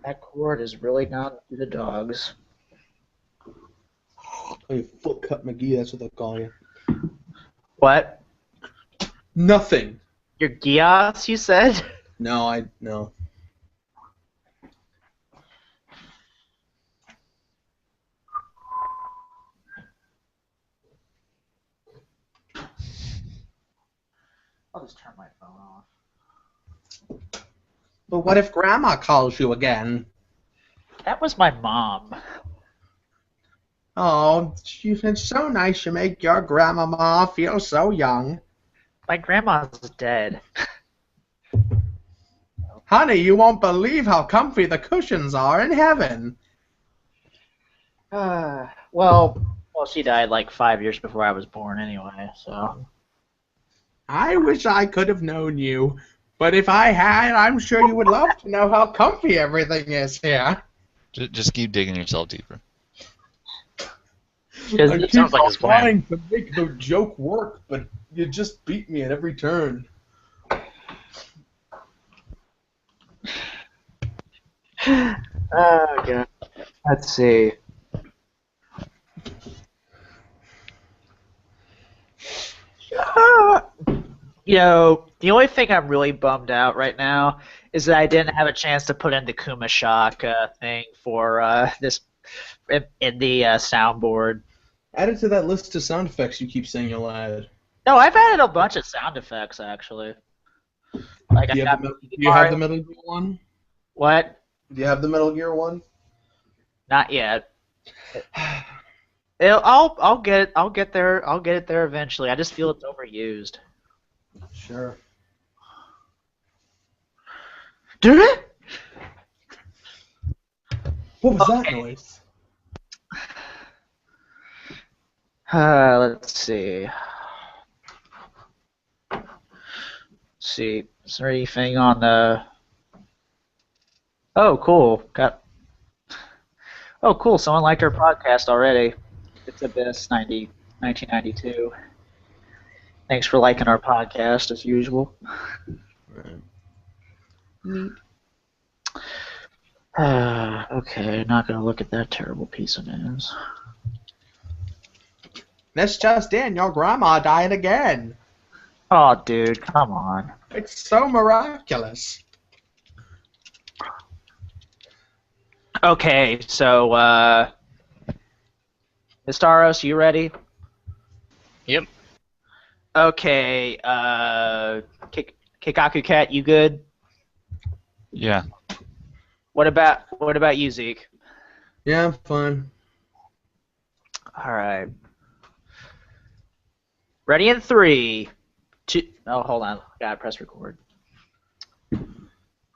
That cord is really gone to the dogs. Oh, you full cup McGee, that's what they call you. What? Nothing. Your Gios, you said? No. I'll just turn my phone off. But what if Grandma calls you again? That was my mom. Oh, it's so nice you make your grandmama feel so young. My grandma's dead. Honey, you won't believe how comfy the cushions are in heaven. Well, she died like 5 years before I was born anyway, so. I wish I could have known you, but if I had, I'm sure you would love to know how comfy everything is here. Just keep digging yourself deeper. I It keep sounds like his plan. trying to make the joke work, but you just beat me at every turn. Oh, God. Let's see. The only thing I'm really bummed out right now is that I didn't have a chance to put in the Kuma Shock thing for this in the soundboard. Add it to that list of sound effects you keep saying you'll add. No, I've added a bunch of sound effects actually. Like Do I you got have the Metal Gear one? What? Do you have the Metal Gear one? Not yet. I'll get it. I'll get there. I'll get it there eventually. I just feel it's overused. Sure. Did it? What was that noise? Let's see. Is there anything on the? Oh, cool. Oh, cool. Someone liked our podcast already. It's Abyss 1992. Thanks for liking our podcast as usual. Right. Neat. Okay, not gonna look at that terrible piece of news. That's just in. Your grandma died again. Oh, dude, come on. It's so miraculous. Okay, so, Mistaros, you ready? Yep. Okay, Kikaku Cat, you good? Yeah. What about you, Zeke? Yeah, I'm fine. All right. Ready in 3, 2. Oh, hold on. Gotta press record.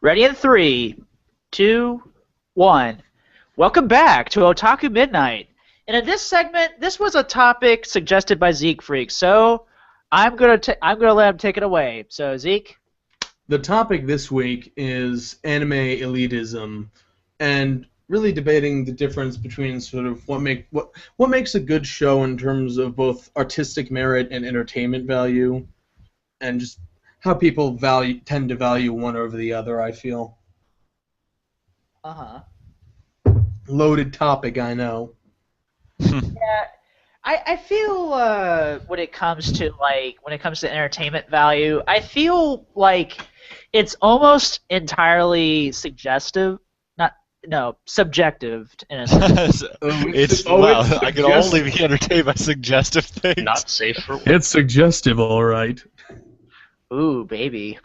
Ready in 3, 2, 1. Welcome back to Otaku Midnight. And in this segment, this was a topic suggested by Zeke Freak, so I'm gonna let him take it away. So Zeke. The topic this week is anime elitism, and really debating the difference between sort of what makes a good show in terms of both artistic merit and entertainment value, and just how people tend to value one over the other. I feel Uh-huh. loaded topic, I know. Yeah, I feel when it comes to entertainment value, I feel like it's almost entirely subjective in a sense. Wow, I can only be entertained by suggestive things. Not safe for work. It's suggestive, all right. Ooh, baby.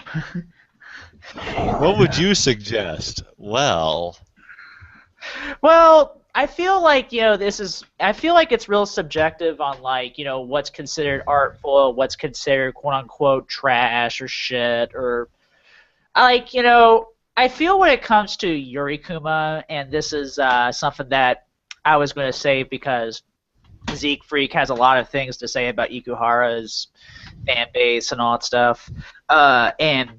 What would you suggest? Well, I feel like, I feel like it's real subjective on, like, what's considered artful, what's considered quote-unquote trash or shit, or, like, I feel when it comes to Yurikuma, and this is something that I was going to say because Zeke Freak has a lot of things to say about Ikuhara's fan base and all that stuff, and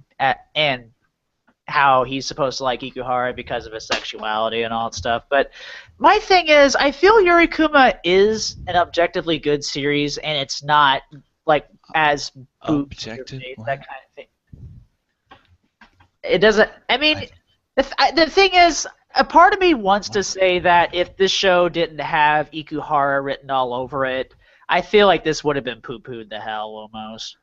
how he's supposed to like Ikuhara because of his sexuality and all that stuff. But my thing is, I feel Yurikuma is an objectively good series, and it's not like as objective, that kind of thing. It doesn't. I mean, the thing is, a part of me wants to say that if this show didn't have Ikuhara written all over it, I feel like this would have been poo-pooed to hell almost.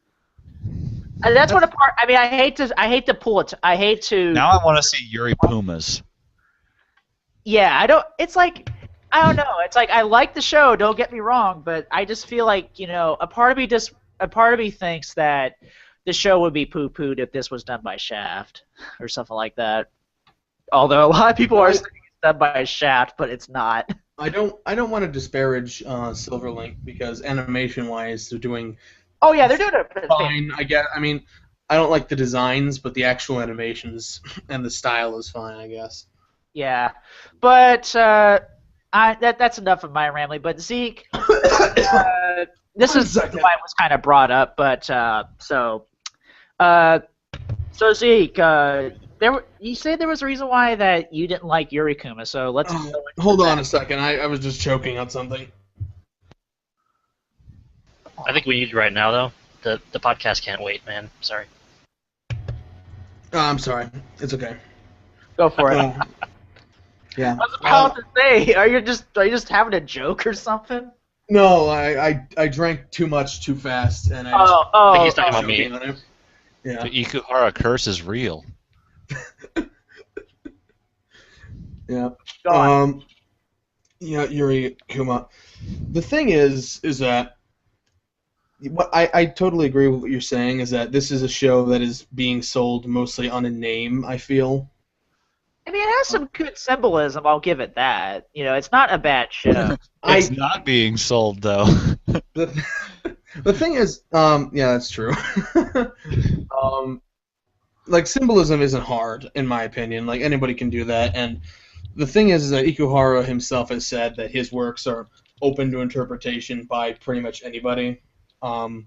And that's what a part. I mean, I hate to pull it. I hate to. Now I want to see Yuri Pumas. Yeah, I don't. It's like, I don't know. It's like I like the show. Don't get me wrong, but I just feel like a part of me thinks that the show would be poo-pooed if this was done by Shaft or something like that. Although a lot of people are saying it's done by Shaft, but it's not. I don't want to disparage Silverlink because animation-wise, they're doing. Oh yeah, they're doing it fine. I mean, I don't like the designs, but the actual animations and the style is fine, I guess. Yeah, but that's enough of my rambling. But Zeke, this is why it was kind of brought up. But so Zeke, you say there was a reason why that you didn't like Yurikuma. So let's hold on a second. I was just choking on something. I think we need you right now, though. The podcast can't wait, man. Sorry. I'm sorry. It's okay. Go for it. Yeah. I was about to say, are you just having a joke or something? No, I drank too much too fast, and I think he's talking about me. Yeah. The Ikuhara curse is real. Yeah. Go on. Yeah, Yuri Kuma. The thing is that what I totally agree with what you're saying is that this is a show that is being sold mostly on a name, I feel. I mean, it has some good symbolism, I'll give it that. It's not a bad show. It's not being sold, though. The thing is, yeah, that's true. Like, symbolism isn't hard, in my opinion. Like, anybody can do that, and the thing is that Ikuhara himself has said that his works are open to interpretation by pretty much anybody. And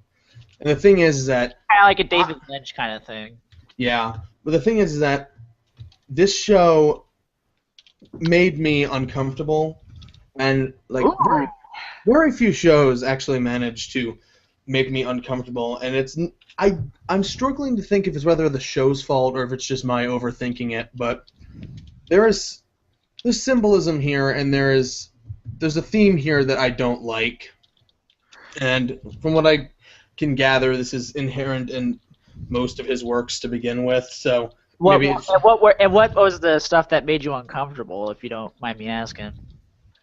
the thing is that... Kind of like a David Lynch kind of thing. Yeah, but the thing is that this show made me uncomfortable, and like very few shows actually manage to make me uncomfortable, and I'm struggling to think if it's whether the show's fault or if it's just my overthinking it, but there's symbolism here, and there's a theme here that I don't like, and from what I can gather, this is inherent in most of his works to begin with. So maybe it's What was the stuff that made you uncomfortable, if you don't mind me asking?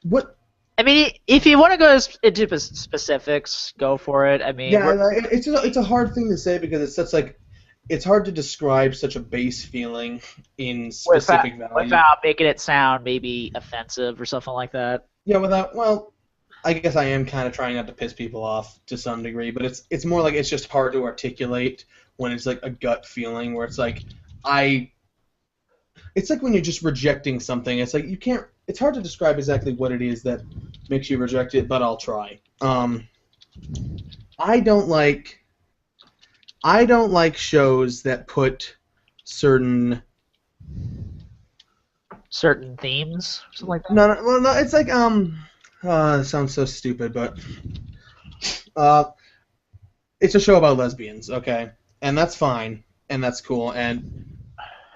what. I mean, if you want to go into specifics, go for it. I mean, Yeah, it's a hard thing to say because it's such like it's hard to describe such a base feeling in specific value. without making it sound maybe offensive or something like that. Yeah, well, I guess I am kind of trying not to piss people off to some degree, but it's more like it's just hard to articulate when it's like a gut feeling where it's like it's like when you're just rejecting something. It's like you can't. It's hard to describe exactly what it is that makes you reject it, but I'll try. I don't like shows that put certain themes, something like that. No. It's like it sounds so stupid, but it's a show about lesbians, okay, and that's fine, and that's cool, and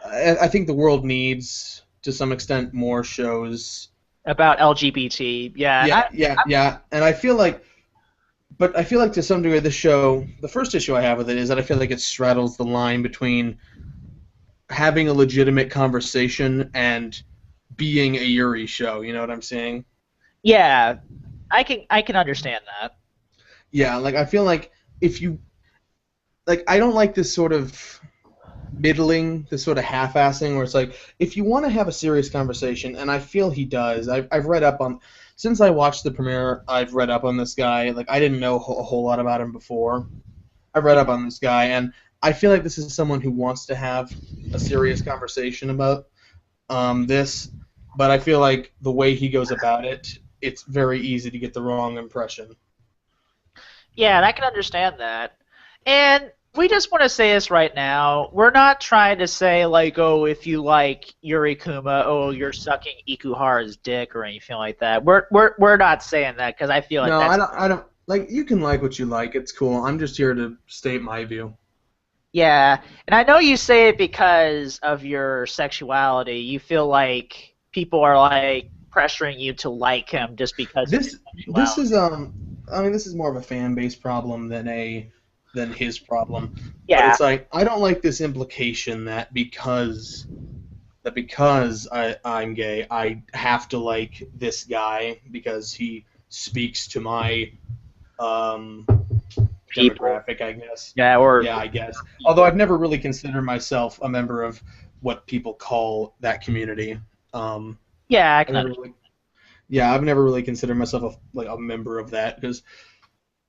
I think the world needs, to some extent, more shows about LGBT. Yeah, and I feel like. But I feel like to some degree the show, the first issue I have with it is that I feel like it straddles the line between having a legitimate conversation and being a Yuri show. You know what I'm saying? Yeah, I can understand that. Yeah, like I feel like if you like, I don't like this sort of middling, this sort of half-assing where it's like if you want to have a serious conversation, and I feel he does. I've read up on. Since I watched the premiere, I've read up on this guy. Like, I didn't know a whole lot about him before. I've read up on this guy, and I feel like this is someone who wants to have a serious conversation about this, but I feel like the way he goes about it, it's very easy to get the wrong impression. Yeah, and I can understand that. And we just want to say this right now. We're not trying to say, like, oh, if you like Yuri Kuma, oh, you're sucking Ikuhara's dick or anything like that. We're not saying that because I feel like that's... No, I don't. Like, you can like what you like. It's cool. I'm just here to state my view. Yeah, and I know you say it because of your sexuality. You feel like people are, like, pressuring you to like him just because of his sexuality. This is more of a fan-based problem than his problem. Yeah. But it's like I don't like this implication that because I'm gay, I have to like this guy because he speaks to my demographic, I guess. Yeah, I guess. Although I've never really considered myself a member of what people call that community. Yeah, I can understand. I've never really considered myself a member of that because.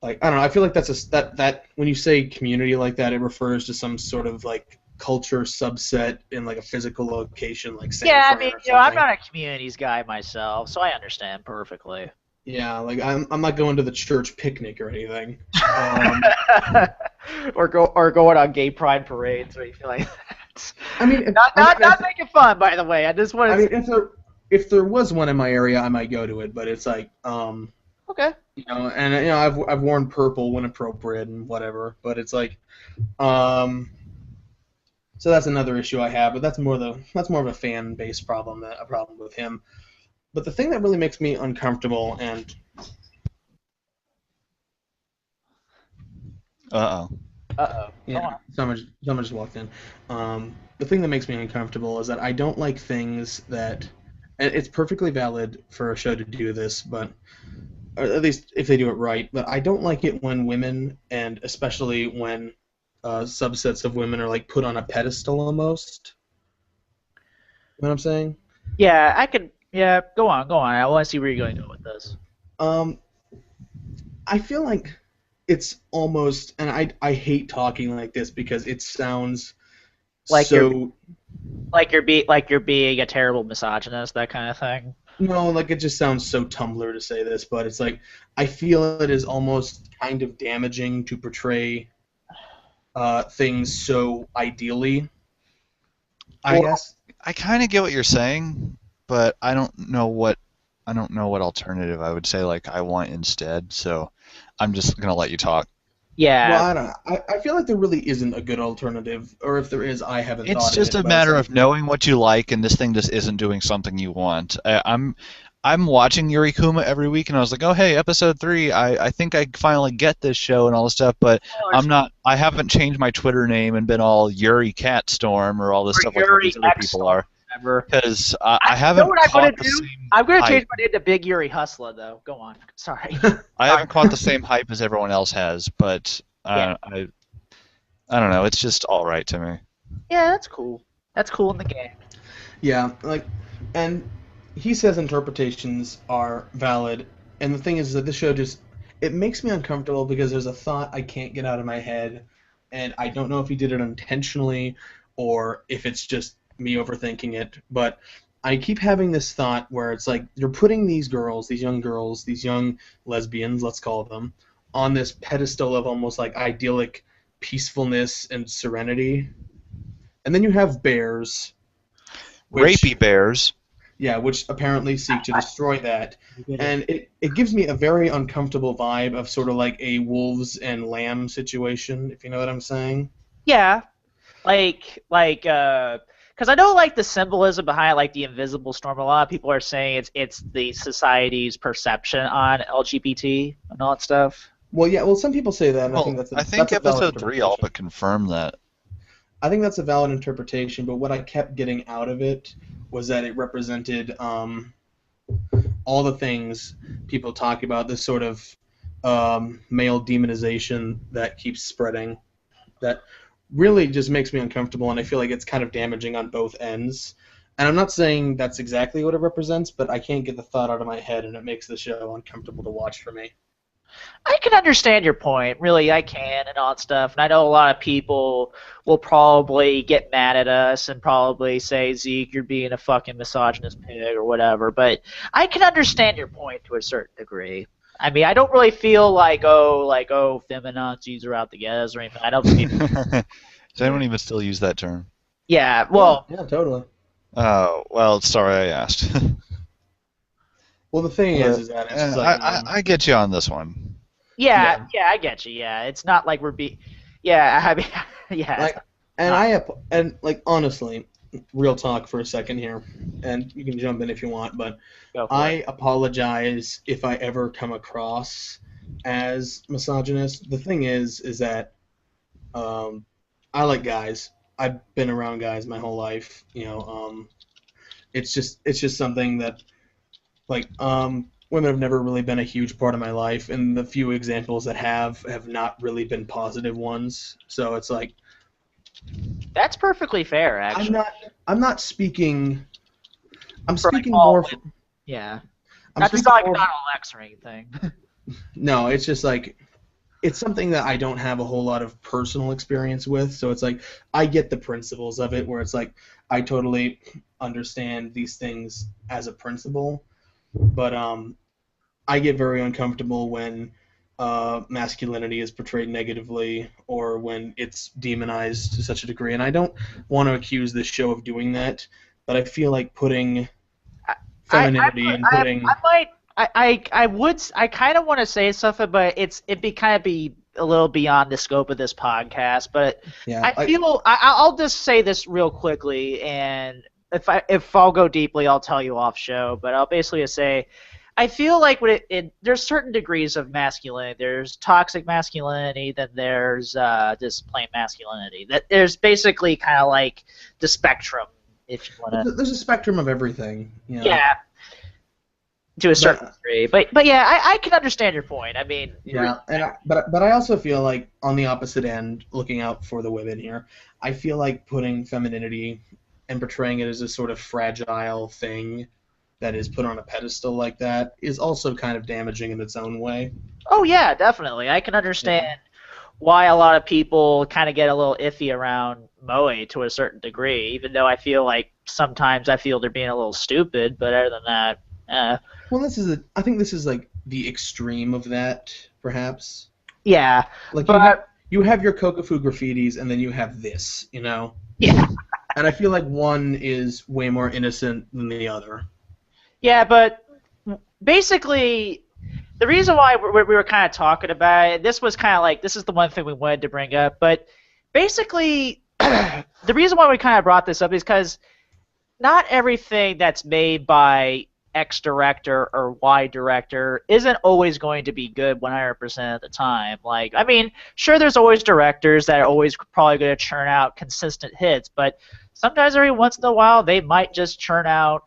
Like, I don't know. I feel like that when you say community like that, it refers to some sort of like culture subset in like a physical location, like San yeah. Fran I mean, or something. I'm not a communities guy myself, so I understand perfectly. Yeah, like I'm not going to the church picnic or anything. or going on gay pride parades or anything like that. I mean, not making fun, by the way. I just want to. I mean, if there was one in my area, I might go to it, but it's like Okay. I've worn purple when appropriate and whatever, but it's like, so that's another issue I have, but that's more of a fan-based problem than a problem with him. But the thing that really makes me uncomfortable and yeah, someone just walked in. The thing that makes me uncomfortable is that I don't like things that, and it's perfectly valid for a show to do this, but. Or at least if they do it right, but I don't like it when women, and especially when subsets of women are like put on a pedestal almost. You know what I'm saying? Yeah, I could. Yeah, go on. I want to see where you're going to go with this. I feel like it's almost, and I hate talking like this because it sounds like so. You're being a terrible misogynist, that kind of thing. No, like it just sounds so Tumblr to say this, but it's like I feel it is almost kind of damaging to portray things so ideally. I guess. I kind of get what you're saying, but I don't know what alternative I would say like I want instead. So I'm just gonna let you talk. Yeah. Well, I don't know. I feel like there really isn't a good alternative, or if there is, I haven't It's thought of just it. a But it's matter like, of knowing what you like, and this thing just isn't doing something you want. I'm watching Yuri Kuma every week, and I was like, oh hey, episode 3. I think I finally get this show and all this stuff, but I'm not. I haven't changed my Twitter name and been all Yuri Catstorm or all this Or stuff like all Yuri these other X people are, whatever. because You I know haven't what I'm gonna caught the do? same I'm gonna hype. change my name to Big Yuri Hustler, though. Go on. Sorry. I haven't caught the same hype as everyone else has, but Yeah. I don't know. It's just all right to me. Yeah, that's cool. That's cool in the game. yeah, like, and he says interpretations are valid, and the thing is that this show just it makes me uncomfortable because there's a thought I can't get out of my head, and I don't know if he did it intentionally or if it's just me overthinking it, but I keep having this thought where it's like you're putting these girls, these young lesbians, let's call them, on this pedestal of almost like idyllic peacefulness and serenity. And then you have bears, which Rapey bears. yeah, which apparently seek to destroy that. And it gives me a very uncomfortable vibe of sort of like a wolves and lamb situation, if you know what I'm saying. Yeah, because I know like the symbolism behind like the invisible storm. A lot of people are saying it's the society's perception on LGBT and all that stuff. Well, yeah, well, some people say that, and I think Well, that's a, I think that's a valid episode 3 all interpretation. but confirmed that. I think that's a valid interpretation, but what I kept getting out of it was that it represented all the things people talk about, this sort of male demonization that keeps spreading, that really just makes me uncomfortable, and I feel like it's kind of damaging on both ends. And I'm not saying that's exactly what it represents, but I can't get the thought out of my head, and it makes the show uncomfortable to watch for me. I can understand your point, really. I can and all that stuff. And I know a lot of people will probably get mad at us and probably say, Zeke, you're being a fucking misogynist pig or whatever. But I can understand your point to a certain degree. I mean, I don't really feel like feminazis are out to get us or anything. I don't feel. Does anyone even still use that term? Yeah, well, Yeah, totally. Oh, well, sorry I asked. Well, the thing is that it's just like I get you on this one. yeah, I get you. Yeah, it's not like yeah, I mean, yeah. like, and like honestly, real talk for a second here, and you can jump in if you want, but Go for I it. apologize if I ever come across as misogynist. The thing is that I like guys. I've been around guys my whole life. It's just something that like women have never really been a huge part of my life, and the few examples that have not really been positive ones. So it's like That's perfectly fair, I'm actually. not I'm not speaking. I'm For, like, speaking all more. women. Yeah. I'm Not just speaking like more. not Alex or anything. No, it's just like it's something that I don't have a whole lot of personal experience with. So it's like I get the principles of it, where it's like I totally understand these things as a principle, but I get very uncomfortable when masculinity is portrayed negatively or when it's demonized to such a degree. And I don't want to accuse this show of doing that, but I feel like putting femininity and putting I might I kind of want to say something, but it'd be kind of be a little beyond the scope of this podcast. But yeah, I'll just say this real quickly, and if I'll go deeply, I'll tell you off show. But I'll basically just say I feel like there's certain degrees of masculinity. There's toxic masculinity, then there's just plain masculinity. That there's basically kind of like the spectrum, if you want to. there's a spectrum of everything. Yeah, to a certain degree. But yeah, I can understand your point. I mean, yeah, but I also feel like on the opposite end, looking out for the women here, I feel like putting femininity and portraying it as a sort of fragile thing that is put on a pedestal like that is also kind of damaging in its own way. oh yeah, definitely. I can understand why a lot of people kind of get a little iffy around Moe to a certain degree, even though I feel like sometimes I feel they're being a little stupid. But other than that, Well, I think this is like the extreme of that, perhaps. yeah. Like But you have your Kokofu graffitis, and then you have this, you know. yeah, And I feel like one is way more innocent than the other. yeah. But basically, the reason why we were kind of talking about it, this was kind of like this is the one thing we wanted to bring up, but basically, the reason why we kind of brought this up is because not everything that's made by X director or Y director isn't always going to be good 100% of the time. Like, I mean, sure, there's always directors that are always probably going to churn out consistent hits, but sometimes every once in a while they might just churn out,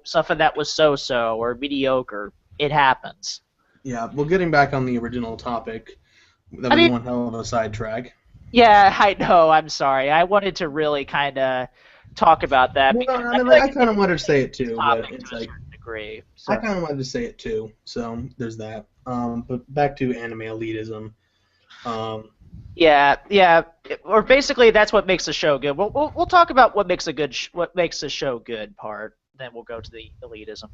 something that was so-so or mediocre. It happens. Yeah, well, getting back on the original topic, that I was mean, one hell of a sidetrack. yeah, I know. I'm sorry. I wanted to really kind of talk about that Well, because no, I I mean, feel like, like I kind of wanted to say it it's too, but topic it's to a like certain degree. I So. kind of wanted to say it too. So there's that. But back to anime elitism. Yeah, yeah, or basically that's what makes a show good. We'll talk about what makes what makes a show good part. Then we'll go to the elitism.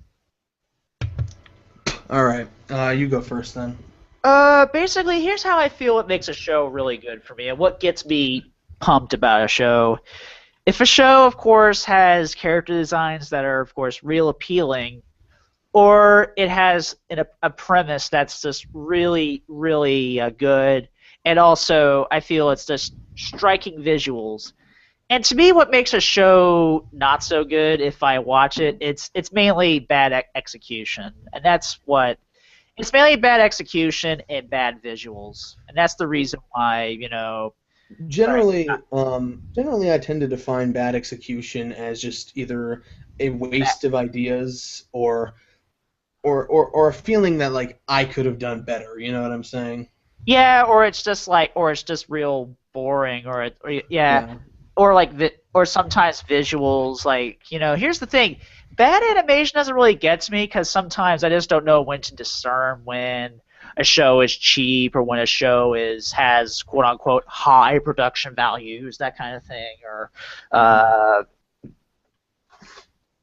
All right, you go first then. Basically, here's how I feel it makes a show really good for me, and what gets me pumped about a show. If a show, of course, has character designs that are, of course, real appealing, or it has a premise that's just really, really good, and also I feel it's just striking visuals. And to me, what makes a show not so good if I watch it, it's mainly bad execution, and that's what it's mainly bad execution and bad visuals, and that's the reason why Sorry. Generally, I tend to define bad execution as just either a waste of ideas or a feeling that like I could have done better. You know what I'm saying? Yeah, or it's just real boring, yeah, Yeah. or like or sometimes visuals. Like here's the thing, bad animation doesn't really get to me because sometimes I just don't know when to discern when a show is cheap or when a show has quote unquote high production values, that kind of thing, or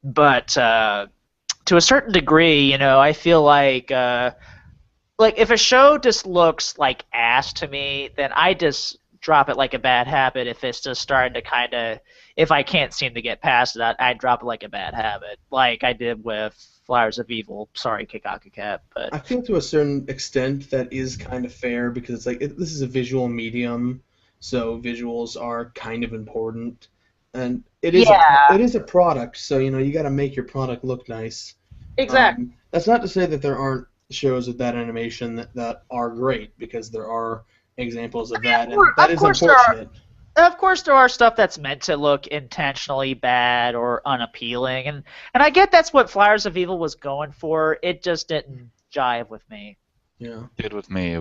but to a certain degree, I feel like if a show just looks like ass to me, then I just drop it like a bad habit. If it's just starting to kind of, if I can't seem to get past that, I drop it like a bad habit, like I did with Flowers of Evil. Sorry, Kikaku Cat, but I feel to a certain extent that is kind of fair because it's like this is a visual medium, so visuals are kind of important, and yeah, it is a product, so you got to make your product look nice. exactly. That's not to say that there aren't shows with bad animation that are great because there are examples of that, and that Of is course there are. unfortunate. Of course, there are stuff that's meant to look intentionally bad or unappealing, and I get that's what Flowers of Evil was going for. It just didn't jive with me. Yeah. Did with me.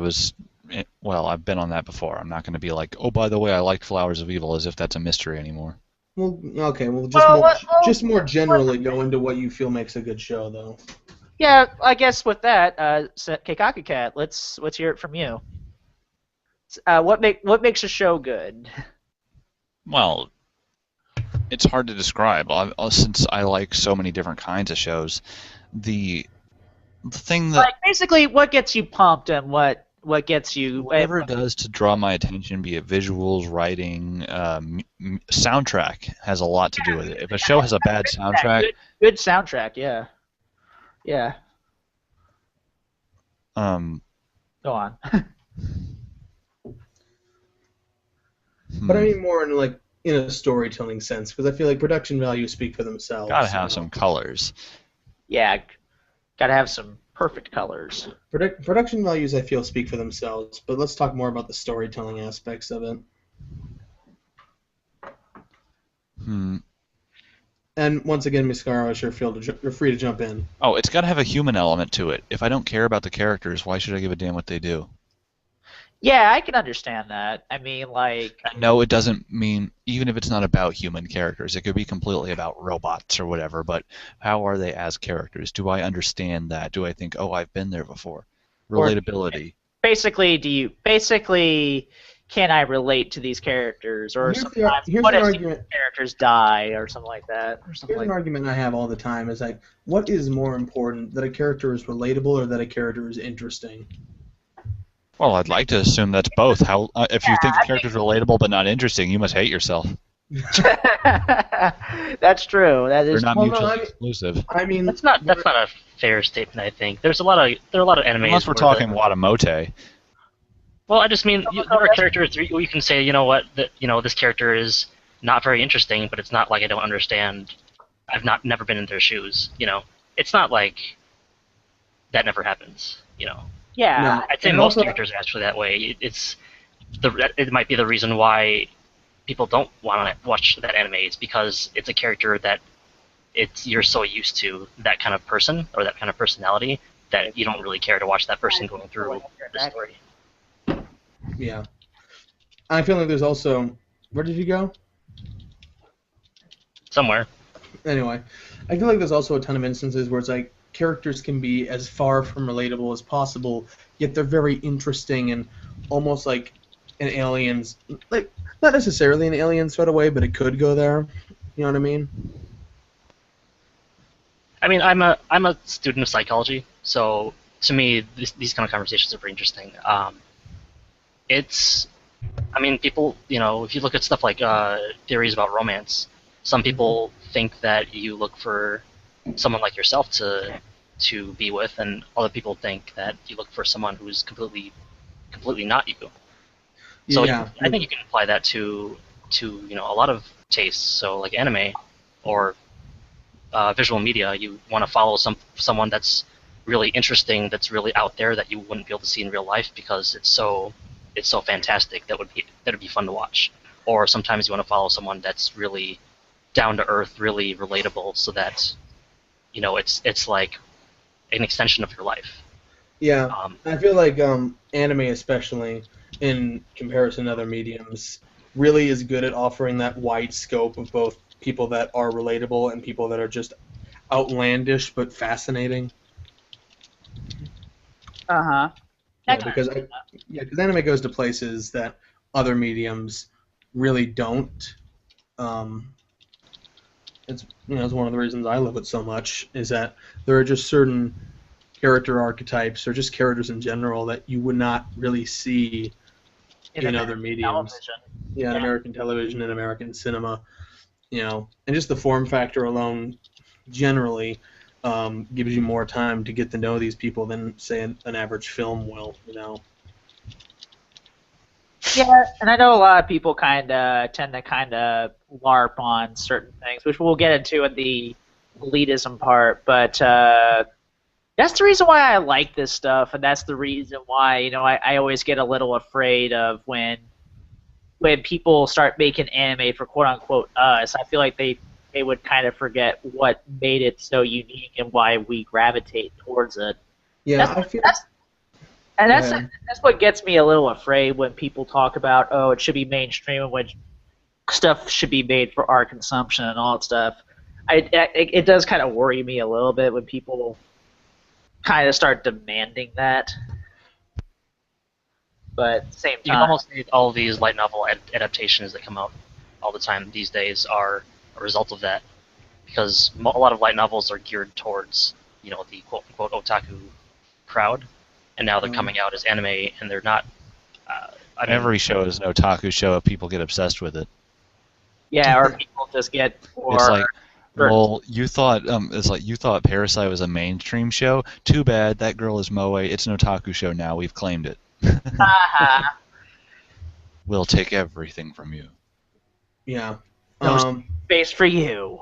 Well, I've been on that before. I'm not going to be like, oh, by the way, I liked Flowers of Evil, as if that's a mystery anymore. Well, okay. Well, Well, just more generally go into what you feel makes a good show, though. yeah, I guess with that, Keikaku Cat, let's hear it from you. What makes a show good? Well, it's hard to describe. Since I like so many different kinds of shows, the thing that Like basically, what gets you pumped and what gets you whatever it does to draw my attention, be it visuals, writing, soundtrack, has a lot to do with it. If a show has a bad soundtrack, good soundtrack, yeah, yeah. Go on. But I mean more in a storytelling sense because I feel like production values speak for themselves. gotta have some colors. Yeah, gotta have some perfect colors. Production values I feel speak for themselves, but let's talk more about the storytelling aspects of it. And once again, Miss Caro, you're free to jump in. Oh, it's got to have a human element to it. If I don't care about the characters, why should I give a damn what they do? Yeah, I can understand that. I mean, like... No, it doesn't mean, even if it's not about human characters, it could be completely about robots or whatever, but how are they as characters? Do I understand that? Do I think, oh, I've been there before? Relatability. Basically, can I relate to these characters? Or sometimes, what if these characters die, or something like that? Here's an argument I have all the time, is like, what is more important, that a character is relatable or that a character is interesting? Well, I'd like to assume that's both. If you think the character's relatable but not interesting, you must hate yourself. That's true. That They're is. not Well, no, mutually exclusive. I mean, That's not a fair statement. I think there are a lot of animes Unless we're where talking Watamote. well, I just mean there are characters where you can say, you know what, that this character is not very interesting, but it's not like I don't understand. I've never been in their shoes. It's not like that never happens. Yeah. no, I'd say and most also, characters are actually that way. It might be the reason why people don't want to watch that anime. It's because it's a character that you're so used to that kind of person or that kind of personality that you don't really care to watch that person going through the story. yeah. I feel like there's also. Where did you go? Somewhere. Anyway, I feel like there's also a ton of instances where it's like characters can be as far from relatable as possible, yet they're very interesting and almost like an alien's, like not necessarily an alien sort of way, but it could go there. You know what I mean? I mean, I'm a student of psychology, so to me, these kind of conversations are pretty interesting. It's, I mean, people, if you look at stuff like theories about romance, some people think that you look for someone like yourself to be with, and other people think that you look for someone who's completely not you. So Yeah. I think you can apply that to a lot of tastes. So like anime or visual media, you want to follow someone that's really interesting, that's really out there, that you wouldn't be able to see in real life because it's so fantastic that'd be fun to watch. Or sometimes you want to follow someone that's really down to earth, really relatable, so that it's like an extension of your life. Yeah. Um, I feel like anime, especially in comparison to other mediums, really is good at offering that wide scope of both people that are relatable and people that are just outlandish but fascinating. Uh huh. Yeah, because anime goes to places that other mediums really don't. Um, it's one of the reasons I love it so much is that there are just certain character archetypes or just characters in general that you would not really see in other mediums. Television. Yeah, in American television and American cinema, and just the form factor alone generally gives you more time to get to know these people than say an average film will. Yeah, and I know a lot of people tend to LARP on certain things, which we'll get into in the elitism part. But that's the reason why I like this stuff, and that's the reason why I always get a little afraid of when people start making anime for quote unquote us. I feel like they would kind of forget what made it so unique and why we gravitate towards it. Yeah, That's, I feel. that's and Go that's ahead. that's what gets me a little afraid when people talk about, oh, it should be mainstream and when stuff should be made for our consumption and all that stuff. It does kind of worry me a little bit when people kind of start demanding that. But at the same you can time, almost say all these light novel adaptations that come out all the time these days are a result of that, because a lot of light novels are geared towards the quote unquote otaku crowd, and now they're coming out as anime, and they're not. I mean, Every show is an otaku show if people get obsessed with it. yeah, or people just get It's like, well, you thought Parasite was a mainstream show. Too bad, that girl is moe. It's an otaku show now. We've claimed it. We'll take everything from you. Yeah. No space for you.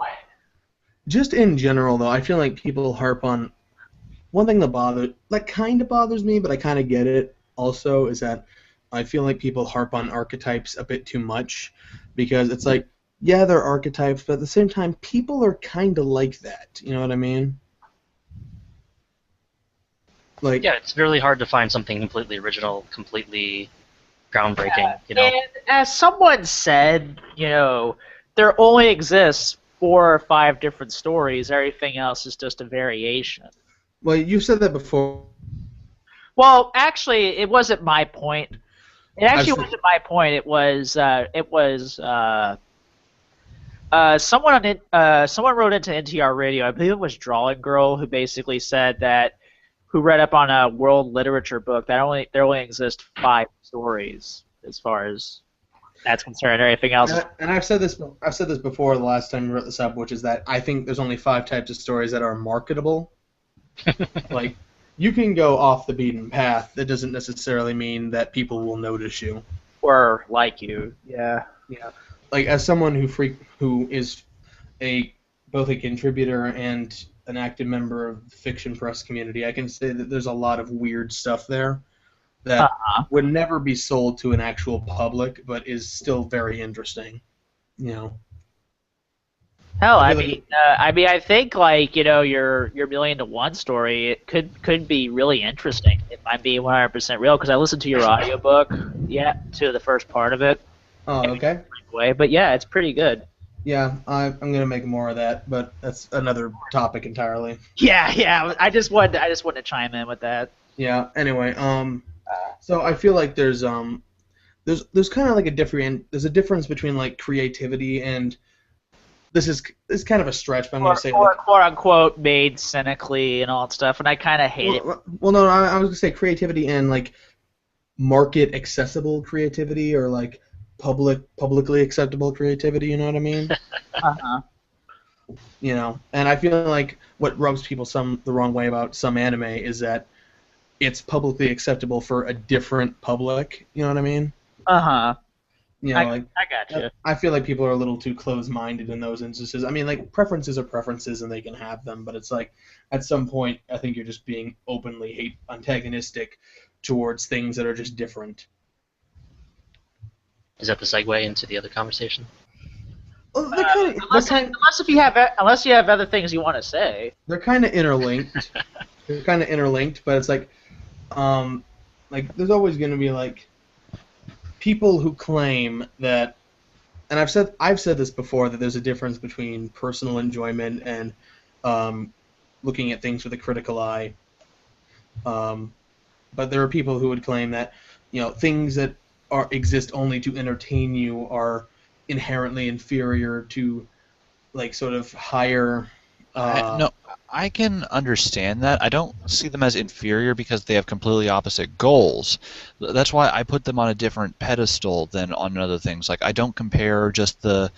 Just in general, though, I feel like people harp on one thing that kind of bothers me, but I kind of get it. Also, is that I feel like people harp on archetypes a bit too much, because it's like, yeah, they're archetypes, but at the same time, people are kind of like that. You know what I mean? Like, yeah, it's really hard to find something completely original, completely groundbreaking. And as someone said, there only exists 4 or 5 different stories. Everything else is just a variation. well, you said that before. Well, actually, it wasn't my point. It actually I've- wasn't my point. Someone wrote into NTR Radio. I believe it was Drawing Girl, who basically said that, who read up on a world literature book, that there only exist 5 stories as far as that's concerning. Everything else. And I've said this. I've said this before the last time we wrote this up, which is that I think there's only 5 types of stories that are marketable. Like, you can go off the beaten path. That doesn't necessarily mean that people will notice you. Or like you. Yeah. Yeah. Like, as someone who is both a contributor and an active member of the fiction press community, I can say that there's a lot of weird stuff there that would never be sold to an actual public, but is still very interesting. You know. Hell, I think like your Million to One story, it could be really interesting. It might be 100% real because I listened to your audiobook, to the first part of it. Oh, okay. Way, but yeah, it's pretty good. Yeah, I'm gonna make more of that, but that's another topic entirely. Yeah. I just wanted to chime in with that. Yeah. Anyway, so I feel like there's kind of like there's a difference between like creativity and this is kind of a stretch, but I'm gonna say like, quote unquote made cynically and all that stuff, and I kind of hate it. Well, no, I was gonna say creativity and like market accessible creativity or like publicly acceptable creativity. You know what I mean? You know, and I feel like what rubs people the wrong way about some anime is that it's publicly acceptable for a different public. You know what I mean? You know, I gotcha. I feel like people are a little too close-minded in those instances. I mean, like, preferences are preferences and they can have them, but it's like, at some point, I think you're just being openly antagonistic towards things that are just different. Is that the segue into the other conversation? Well, unless you have other things you want to say. They're kind of interlinked. But it's like there's always going to be like people who claim that, and I've said this before, that there's a difference between personal enjoyment and looking at things with a critical eye. But there are people who would claim that things that exist only to entertain you are inherently inferior to like sort of higher. No, I can understand that. I don't see them as inferior because they have completely opposite goals. That's why I put them on a different pedestal than on other things. Like, I don't compare just the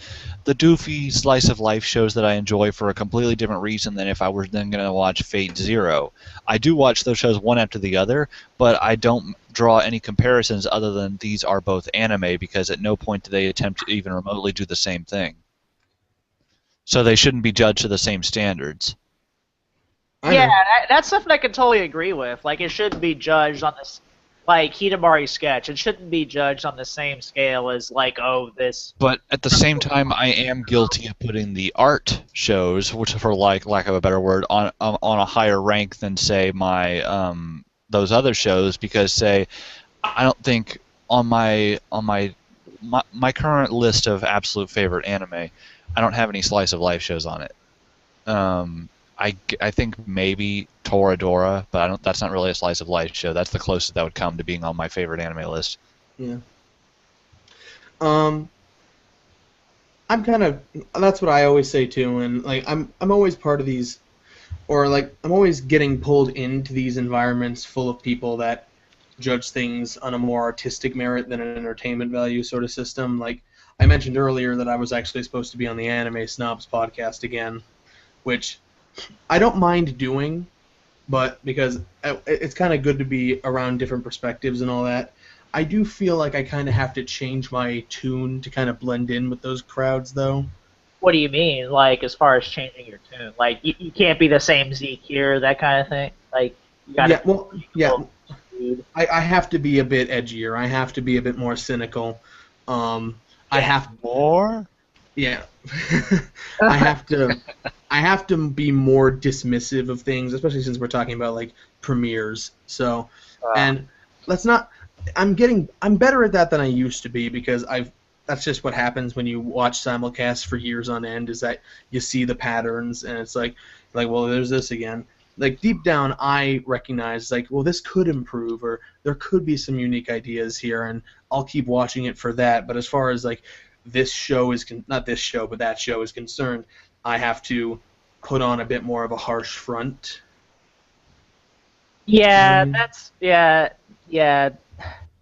doofy slice of life shows that I enjoy for a completely different reason than if I were then going to watch Fate Zero. I do watch those shows one after the other, but I don't draw any comparisons other than these are both anime because at no point do they attempt to even remotely do the same thing. So they shouldn't be judged to the same standards. Yeah, that's something I can totally agree with. Like, it shouldn't be judged on this, like, Hidamari sketch. It shouldn't be judged on the same scale as, like, this. But at the same time, I am guilty of putting the art shows, which, for lack of a better word, on a higher rank than, say, my those other shows, because, say, I don't think on my current list of absolute favorite anime, I don't have any slice of life shows on it. I think maybe Toradora, but that's not really a slice of life show. That's the closest that would come to being on my favorite anime list. Yeah. I'm kind of, that's what I always say too, and like I'm always part of these, or like I'm always getting pulled into these environments full of people that judge things on a more artistic merit than an entertainment value sort of system. Like, I mentioned earlier that I was actually supposed to be on the Anime Snobs podcast again, which I don't mind doing, but because it's kind of good to be around different perspectives and all that. I do feel like I kind of have to change my tune to kind of blend in with those crowds, though. What do you mean, like, as far as changing your tune? Like, you can't be the same Zeke here, that kind of thing? Like, you gotta... I have to be a bit edgier. I have to be a bit more cynical. I have more. Yeah, I have to be more dismissive of things, especially since we're talking about like premieres. So, and let's not. I'm better at that than I used to be because that's just what happens when you watch simulcasts for years on end. Is that you see the patterns and it's like well, there's this again. Like, deep down, I recognize, like, well, this could improve, or there could be some unique ideas here, and I'll keep watching it for that. But as far as, like, this show is, not this show, but that show is concerned, I have to put on a bit more of a harsh front. Yeah, that's, yeah.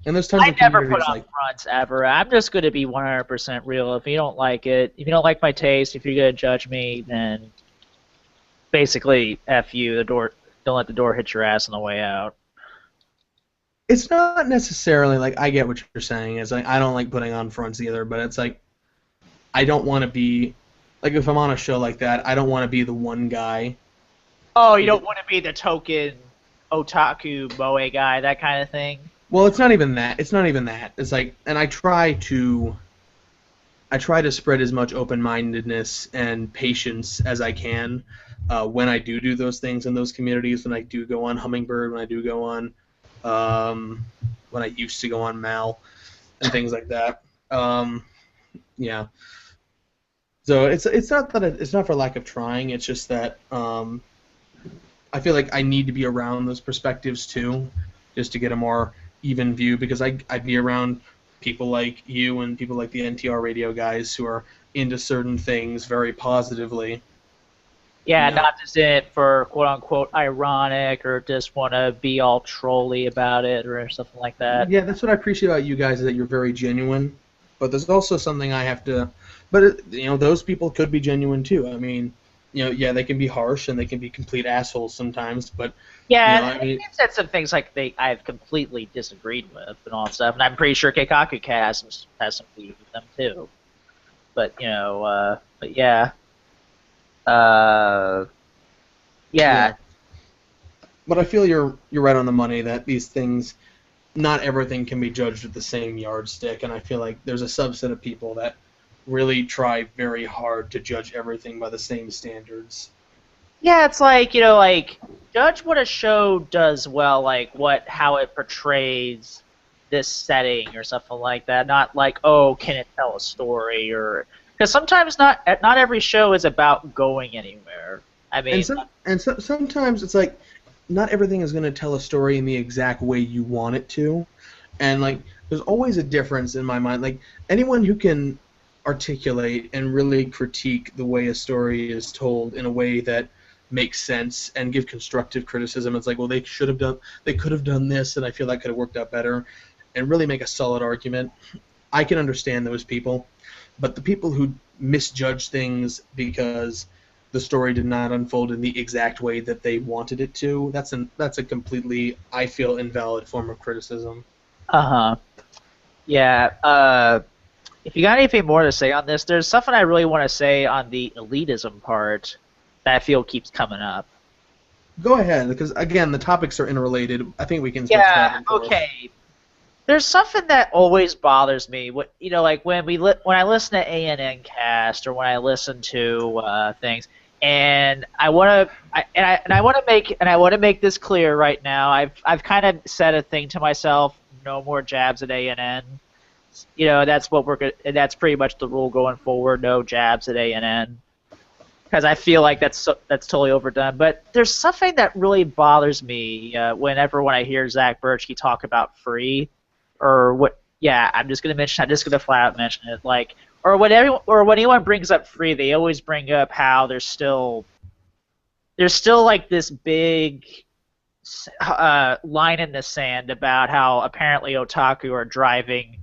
And there's tons I of never put communities on fronts ever. I'm just going to be 100% real. If you don't like it, if you don't like my taste, if you're going to judge me, then basically, F you. The door. Don't let the door hit your ass on the way out. It's not necessarily like I get what you're saying. It's like I don't like putting on fronts either, but it's like I don't want to be like if I'm on a show like that, I don't want to be the one guy. Oh, you don't want to be the token otaku moe guy, that kind of thing. Well, it's not even that. It's not even that. It's like, and I try to spread as much open-mindedness and patience as I can when I do those things in those communities. When I do go on Hummingbird, when I do go on, when I used to go on Mal, and things like that. Yeah. So it's not that it's not for lack of trying. It's just that I feel like I need to be around those perspectives too, just to get a more even view, because I'd be around people like you and people like the NTR radio guys who are into certain things very positively. Yeah, You know? not just in it for quote unquote ironic or just want to be all trolly about it or something like that. Yeah, that's what I appreciate about you guys, is that you're very genuine. But there's also something I have to. But those people could be genuine too. I mean, yeah, they can be harsh and they can be complete assholes sometimes. But Yeah, I mean, they've said some things like I've completely disagreed with and all that stuff, and I'm pretty sure Keikaku Cat has some beef with them too. But but yeah, yeah. But I feel you're right on the money that these things, not everything can be judged with the same yardstick, and I feel like there's a subset of people that really try very hard to judge everything by the same standards. Yeah, it's like judge what a show does well, like how it portrays this setting or something like that. Not like, oh, can it tell a story, or because sometimes not every show is about going anywhere. I mean, sometimes it's like not everything is going to tell a story in the exact way you want it to, and like there's always a difference in my mind. Like anyone who can articulate and really critique the way a story is told in a way that makes sense and give constructive criticism. It's like, well, they could have done this, and I feel that could have worked out better, and really make a solid argument. I can understand those people, but the people who misjudge things because the story did not unfold in the exact way that they wanted it to, that's a completely, I feel, invalid form of criticism. Yeah. If you got anything more to say on this, there's something I really want to say on the elitism part that I feel keeps coming up. Go ahead, because again, the topics are interrelated. I think we can switch back and forth. Okay. There's something that always bothers me. Like when I listen to ANN Cast or when I listen to things, and I want to make this clear right now. I've kind of said a thing to myself: no more jabs at ANN. That's that's pretty much the rule going forward. No jabs at ANN. Because I feel like that's totally overdone. But there's something that really bothers me when I hear Zach Birchke talk about free, or what? Yeah, I'm just gonna flat out mention it. Like, or when anyone brings up free, they always bring up how there's still like this big line in the sand about how apparently otaku are driving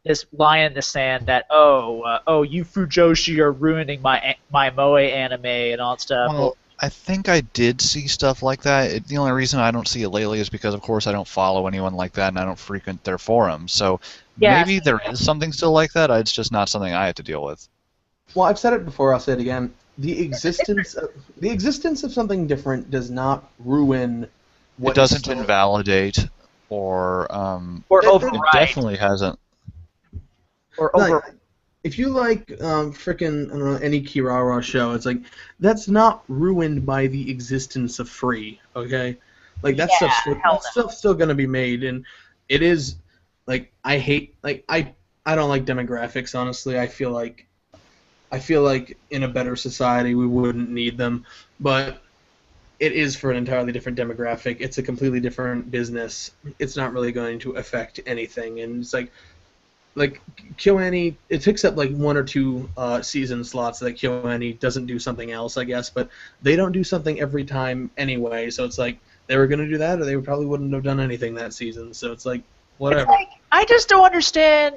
this line in the sand that you Fujoshi are ruining my moe anime and all that stuff. Well, I think I did see stuff like that. The only reason I don't see it lately is because, of course, I don't follow anyone like that and I don't frequent their forums. So maybe there is something still like that. It's just not something I have to deal with. Well, I've said it before. I'll say it again. The existence of something different does not ruin. It doesn't invalidate or override. It definitely hasn't. Or over. If you like frickin' I don't know, any Kirara show, it's like that's not ruined by the existence of free. Okay, like that stuff's still gonna be made, and it is like I don't like demographics. Honestly, I feel like in a better society we wouldn't need them, but it is for an entirely different demographic. It's a completely different business. It's not really going to affect anything, and it's like KyoAni, it takes up like 1 or 2 season slots that KyoAni doesn't do something else, I guess, but they don't do something every time anyway, so it's like they were going to do that or they probably wouldn't have done anything that season, so it's like whatever. I just don't understand.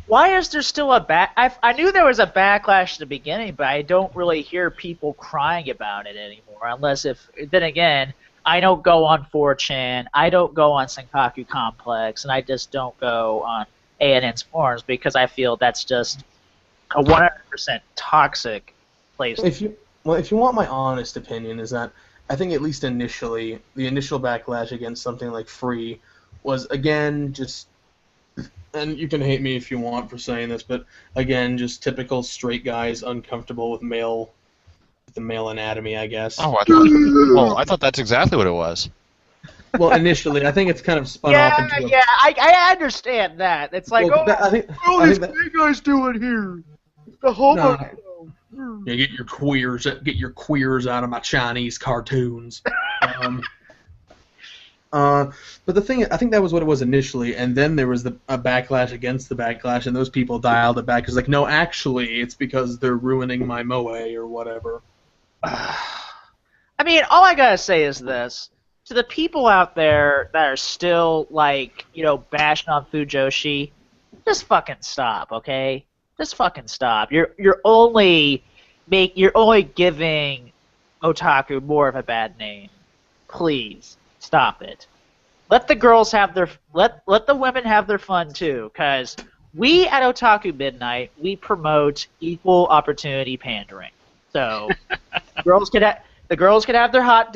Why is there still a I knew there was a backlash at the beginning, but I don't really hear people crying about it anymore. Unless then again, I don't go on 4chan, I don't go on Senkaku Complex, and I just don't go on ANN's forums because I feel that's just a 100% toxic place. If you want my honest opinion, is that I think at least initially, the initial backlash against something like Free was again just. And you can hate me if you want for saying this, but again, just typical straight guys uncomfortable with the male anatomy, I guess. Oh, I thought that's exactly what it was. Well, initially, I think it's kind of spun off into. I understand that. It's like, I think straight guys doing here. The homo. Yeah, get your queers out of my Chinese cartoons. But the thing, I think that was what it was initially, and then there was a backlash against the backlash, and those people dialed it back. It's like, no, actually, it's because they're ruining my moe or whatever. I mean, all I gotta say is this: to the people out there that are still like, bashing on Fujoshi, just fucking stop, okay? Just fucking stop. You're only giving Otaku more of a bad name. Please. Stop it. Let the girls have let the women have their fun too, because we at Otaku Midnight, we promote equal opportunity pandering. So the girls could have their hot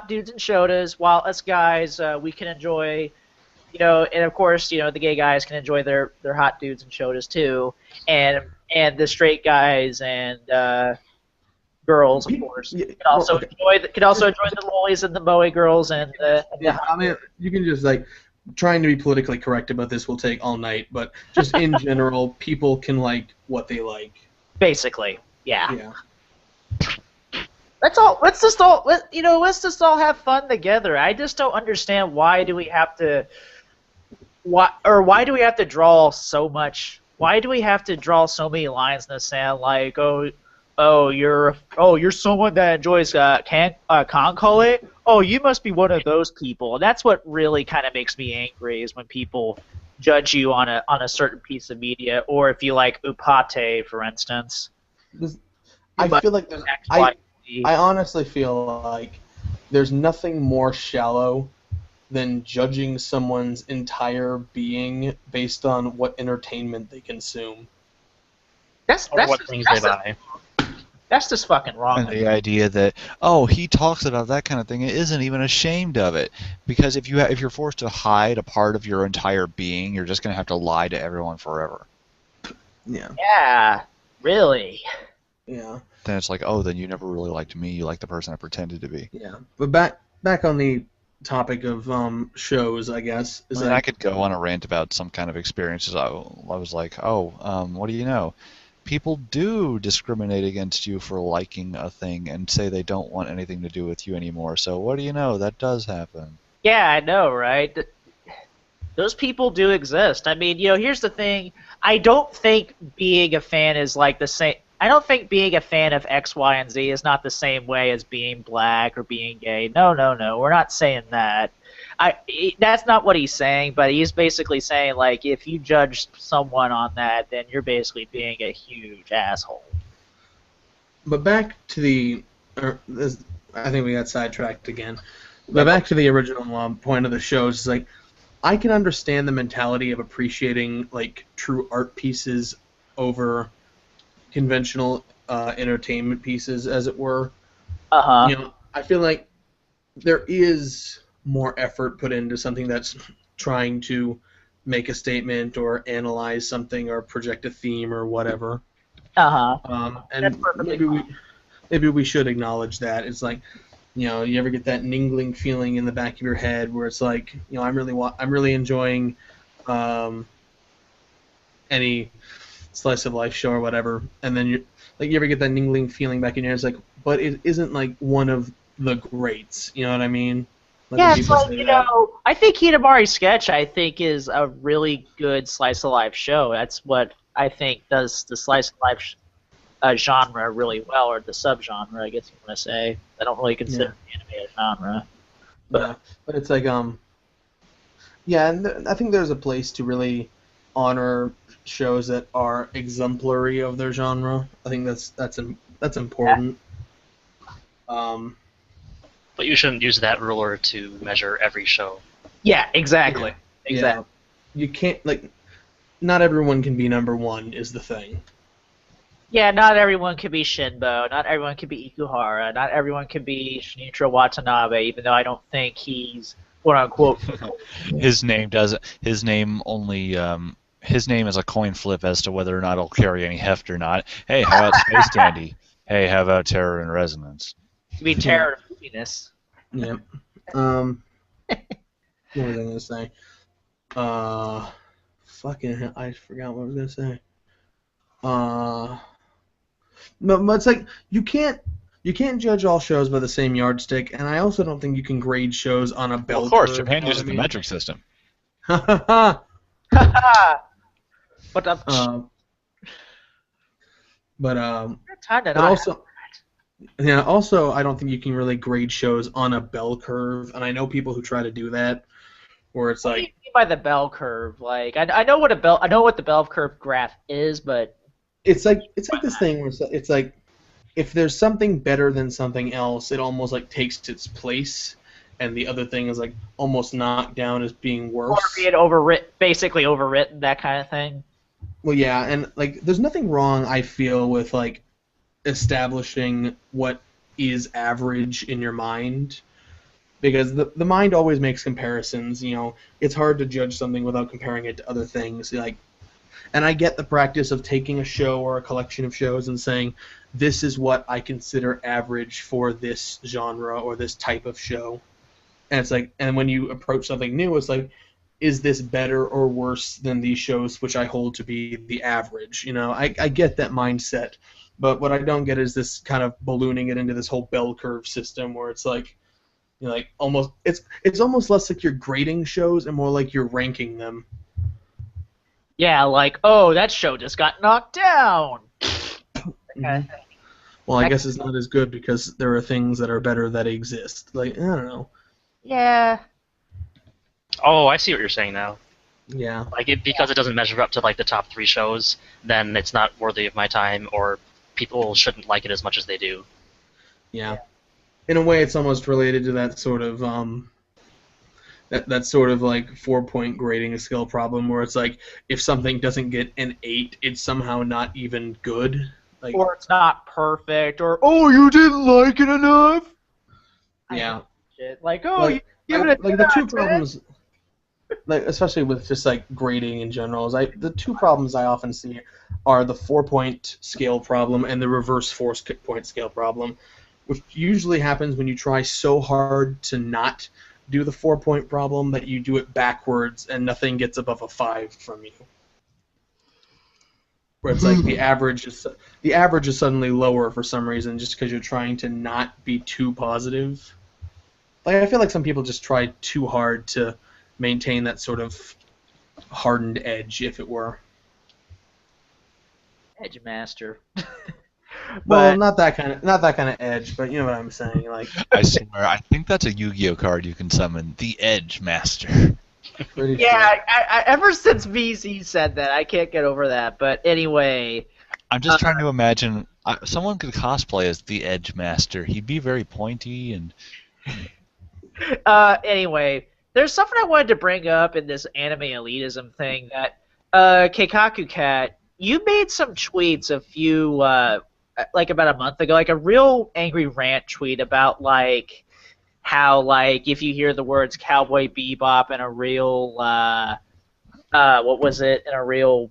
dudes and shotas, while us guys we can enjoy, and of course the gay guys can enjoy their hot dudes and shotas too, and the straight guys and girls, of course, could also enjoy the lollies and the moe girls and I mean, you can just trying to be politically correct about this will take all night, but just in general, people can like what they like. Basically, yeah. Let's just all have fun together. I just don't understand why do we have to draw so much? Why do we have to draw so many lines in the sand? Like, you're someone that enjoys Concole? Oh, you must be one of those people. And that's what really kind of makes me angry, is when people judge you on a certain piece of media, or if you like Upate, for instance. I feel like I honestly feel like there's nothing more shallow than judging someone's entire being based on what entertainment they consume. That's what things they buy. That's just fucking wrong. And the idea that, he talks about that kind of thing and isn't even ashamed of it. Because if you're forced to hide a part of your entire being, you're just going to have to lie to everyone forever. Yeah. Yeah, really. Yeah. Then it's like, then you never really liked me. You liked the person I pretended to be. Yeah. But back on the topic of shows, I guess. I could go on a rant about some kind of experiences. I was like, what do you know? People do discriminate against you for liking a thing and say they don't want anything to do with you anymore. So what do you know? That does happen. Yeah, I know, right? Those people do exist. I mean, here's the thing. I don't think being a fan is like the same. I don't think being a fan of X, Y, and Z is not the same way as being black or being gay. No. We're not saying that. That's not what he's saying, but he's basically saying, like, if you judge someone on that, then you're basically being a huge asshole. But back to I think we got sidetracked again. But back to the original point of the show is like, I can understand the mentality of appreciating like true art pieces over conventional entertainment pieces, as it were. I feel like there is more effort put into something that's trying to make a statement or analyze something or project a theme or whatever. And maybe we should acknowledge that. It's like, you ever get that ningling feeling in the back of your head where it's like, I'm really enjoying any slice of life show or whatever, and then you ever get that ningling feeling back in your head? It's like, but it isn't like one of the greats. You know what I mean? Yeah, it's like, I think Hidamari's Sketch, is a really good slice of life show. That's what I think does the slice of life genre really well, or the subgenre, I guess you want to say. I don't really consider the anime a genre. But it's like, Yeah, and I think there's a place to really honor shows that are exemplary of their genre. I think that's important. Um, But you shouldn't use that ruler to measure every show. Yeah, exactly. yeah, Exactly. yeah. You can't not everyone can be number one is the thing. Yeah, not everyone can be Shinbo. Not everyone can be Ikuhara. Not everyone can be Shinichiro Watanabe, even though I don't think he's quote unquote. His name doesn't. His name only. His name is a coin flip as to whether or not it'll carry any heft or not. Hey, how about Space Dandy? Hey, how about Terror and Resonance? You mean terror and goofiness. Yeah. What was I gonna say? Fucking hell, I forgot what I was gonna say. But it's like you can't judge all shows by the same yardstick, and I also don't think you can grade shows on a bell Well, of course, curve, Japan you know uses what I the mean? metric system. But time to but not also, yeah, also I don't think you can really grade shows on a bell curve, and I know people who try to do that, where it's What do you like mean by the bell curve? Like, I know what the bell curve graph is, but it's like this thing where it's like if there's something better than something else, it almost like takes its place, and the other thing is like almost knocked down as being or worse. being basically overwritten, that kind of thing. Well, yeah, and like there's nothing wrong, I feel, with like establishing what is average in your mind, because the mind always makes comparisons. You know, it's hard to judge something without comparing it to other things. Like, and I get the practice of taking a show or a collection of shows and saying, this is what I consider average for this genre or this type of show. And it's like, and when you approach something new, it's like, is this better or worse than these shows which I hold to be the average? You know, I get that mindset, but what I don't get is this kind of ballooning it into this whole bell curve system where it's like, you know, like almost it's almost less like you're grading shows and more like you're ranking them. Yeah, like, oh, that show just got knocked down. Okay. Well, I guess it's not as good because there are things that are better that exist. Like, I don't know. Yeah. Oh, I see what you're saying now. Yeah. Because it doesn't measure up to like the top 3 shows, then it's not worthy of my time, or people shouldn't like it as much as they do. Yeah. In a way, it's almost related to that sort of that sort of like 4-point grading skill problem where it's like if something doesn't get an 8, it's somehow not even good. Like, Or it's not perfect, or oh, you didn't like it enough. yeah. Shit. Like, oh, Like, you give it a like 10 the out two of 10. problems, like especially with just like grading in general, is the two problems I often see are the 4-point scale problem and the reverse 4-point scale problem, which usually happens when you try so hard to not do the 4-point problem that you do it backwards and nothing gets above a 5 from you. Where it's like the average is suddenly lower for some reason just because you're trying to not be too positive. Like I feel like some people just try too hard to maintain that sort of hardened edge, if it were. Edge Master. Well, But not that kind of edge, but you know what I'm saying. Like, I swear, I think that's a Yu-Gi-Oh card you can summon, the Edge Master. pretty yeah, sure. ever since VZ said that, I can't get over that. But anyway, I'm just trying to imagine someone could cosplay as the Edge Master. He'd be very pointy and. anyway, there's something I wanted to bring up in this anime elitism thing that Keikaku Cat, you made some tweets a few like about a month ago, like a real angry rant tweet about like how like if you hear the words Cowboy Bebop in a real what was it in a real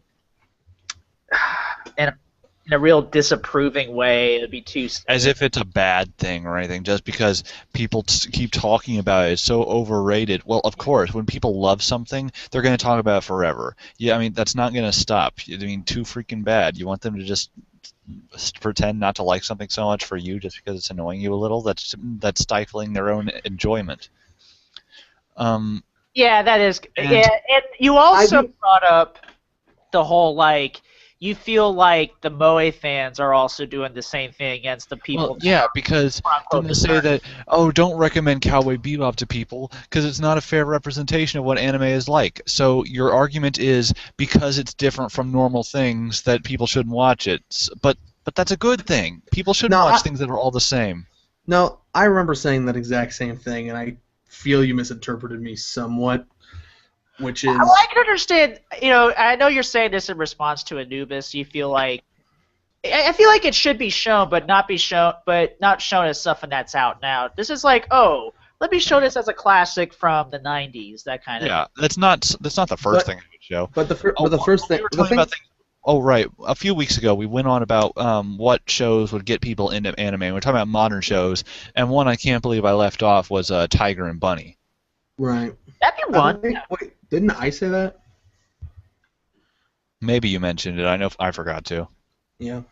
in a real disapproving way, it'd be too As if it's a bad thing or anything, just because people keep talking about it. It's so overrated. Well, of course, when people love something, they're going to talk about it forever. Yeah, I mean, that's not going to stop. I mean, too freaking bad. You want them to just pretend not to like something so much for you just because it's annoying you a little? That's stifling their own enjoyment. Yeah, that is. Yeah, and you also brought up the whole like you feel like the Moe fans are also doing the same thing against the people. Well, yeah, because didn't they say that, oh, don't recommend Cowboy Bebop to people because it's not a fair representation of what anime is like. So your argument is because it's different from normal things that people shouldn't watch it. But that's a good thing. People shouldn't watch things that are all the same. No, I remember saying that exact same thing, and I feel you misinterpreted me somewhat. Which is, well, I can understand. I know you're saying this in response to Anubis. You feel like I feel like it should be shown, but not shown as something that's out now. This is like, oh, let me show this as a classic from the '90s, that kind of. Yeah, that's not the first thing I would show. But the first thing, Oh, right. A few weeks ago, we went on about what shows would get people into anime. We're talking about modern shows, and one I can't believe I left off was Tiger and Bunny. Right. That'd be one. Wait, didn't I say that? Maybe you mentioned it. I know I forgot to. Yeah.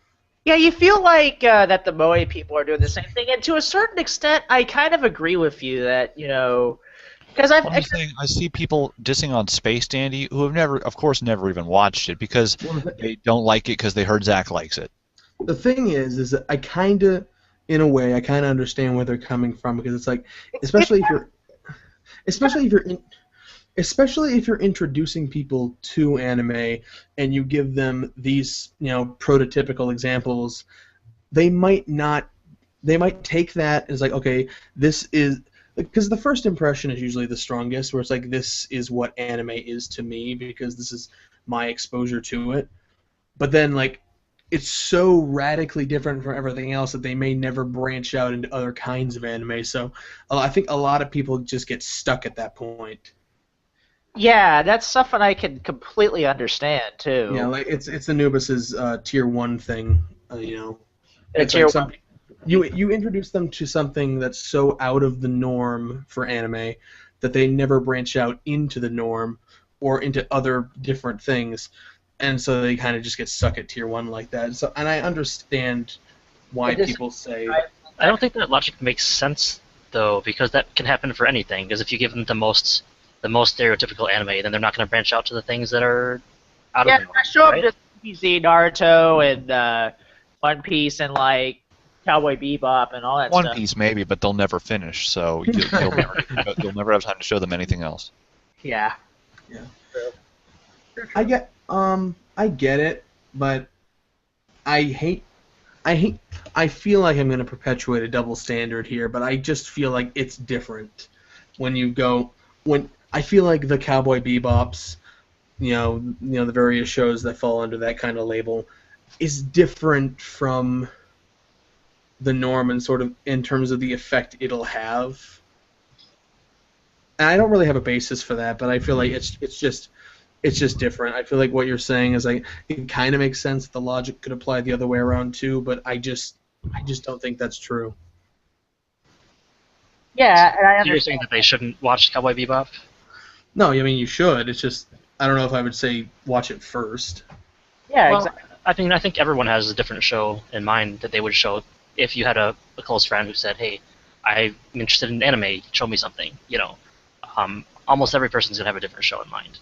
Yeah, you feel like that the Moe people are doing the same thing, and to a certain extent, I kind of agree with you that because I'm just saying, I see people dissing on Space Dandy who have never even watched it because they don't like it because they heard Zach likes it. The thing is that I kind of, in a way, I kind of understand where they're coming from because it's like, especially if you're introducing people to anime and you give them these, prototypical examples, they might take that as like, okay, this is, because the first impression is usually the strongest, where it's like, this is what anime is to me because this is my exposure to it. But then, like, it's so radically different from everything else that they may never branch out into other kinds of anime. So I think a lot of people just get stuck at that point. Yeah, that's something I can completely understand too. Yeah, like it's Anubis's tier 1 thing, It's tier like you introduce them to something that's so out of the norm for anime that they never branch out into the norm or into other different things, and so they kind of just get stuck at tier 1 like that. So, and I understand why people say. I don't think that logic makes sense though, because that can happen for anything. Because if you give them the most stereotypical anime, then they're not going to branch out to the things that are out of the norm. Yeah, show them just DBZ, Naruto, and One Piece, and like Cowboy Bebop, and all that stuff. One Piece maybe, but they'll never finish, so you'll never have time to show them anything else. Yeah. Yeah. I get it, but I feel like I'm going to perpetuate a double standard here, but I just feel like it's different when I feel like the Cowboy Bebops, the various shows that fall under that kind of label, is different from the norm and sort of in terms of the effect it'll have. And I don't really have a basis for that, but I feel like it's just different. I feel like what you're saying is like it kind of makes sense. The logic could apply the other way around too, but I just don't think that's true. Yeah, and I understand. You're saying that they shouldn't watch Cowboy Bebop? No, I mean you should. It's just I don't know if I would say watch it first. Yeah, well, exactly. I think everyone has a different show in mind that they would show if you had a close friend who said, "Hey, I'm interested in anime. Show me something." Almost every person's gonna have a different show in mind.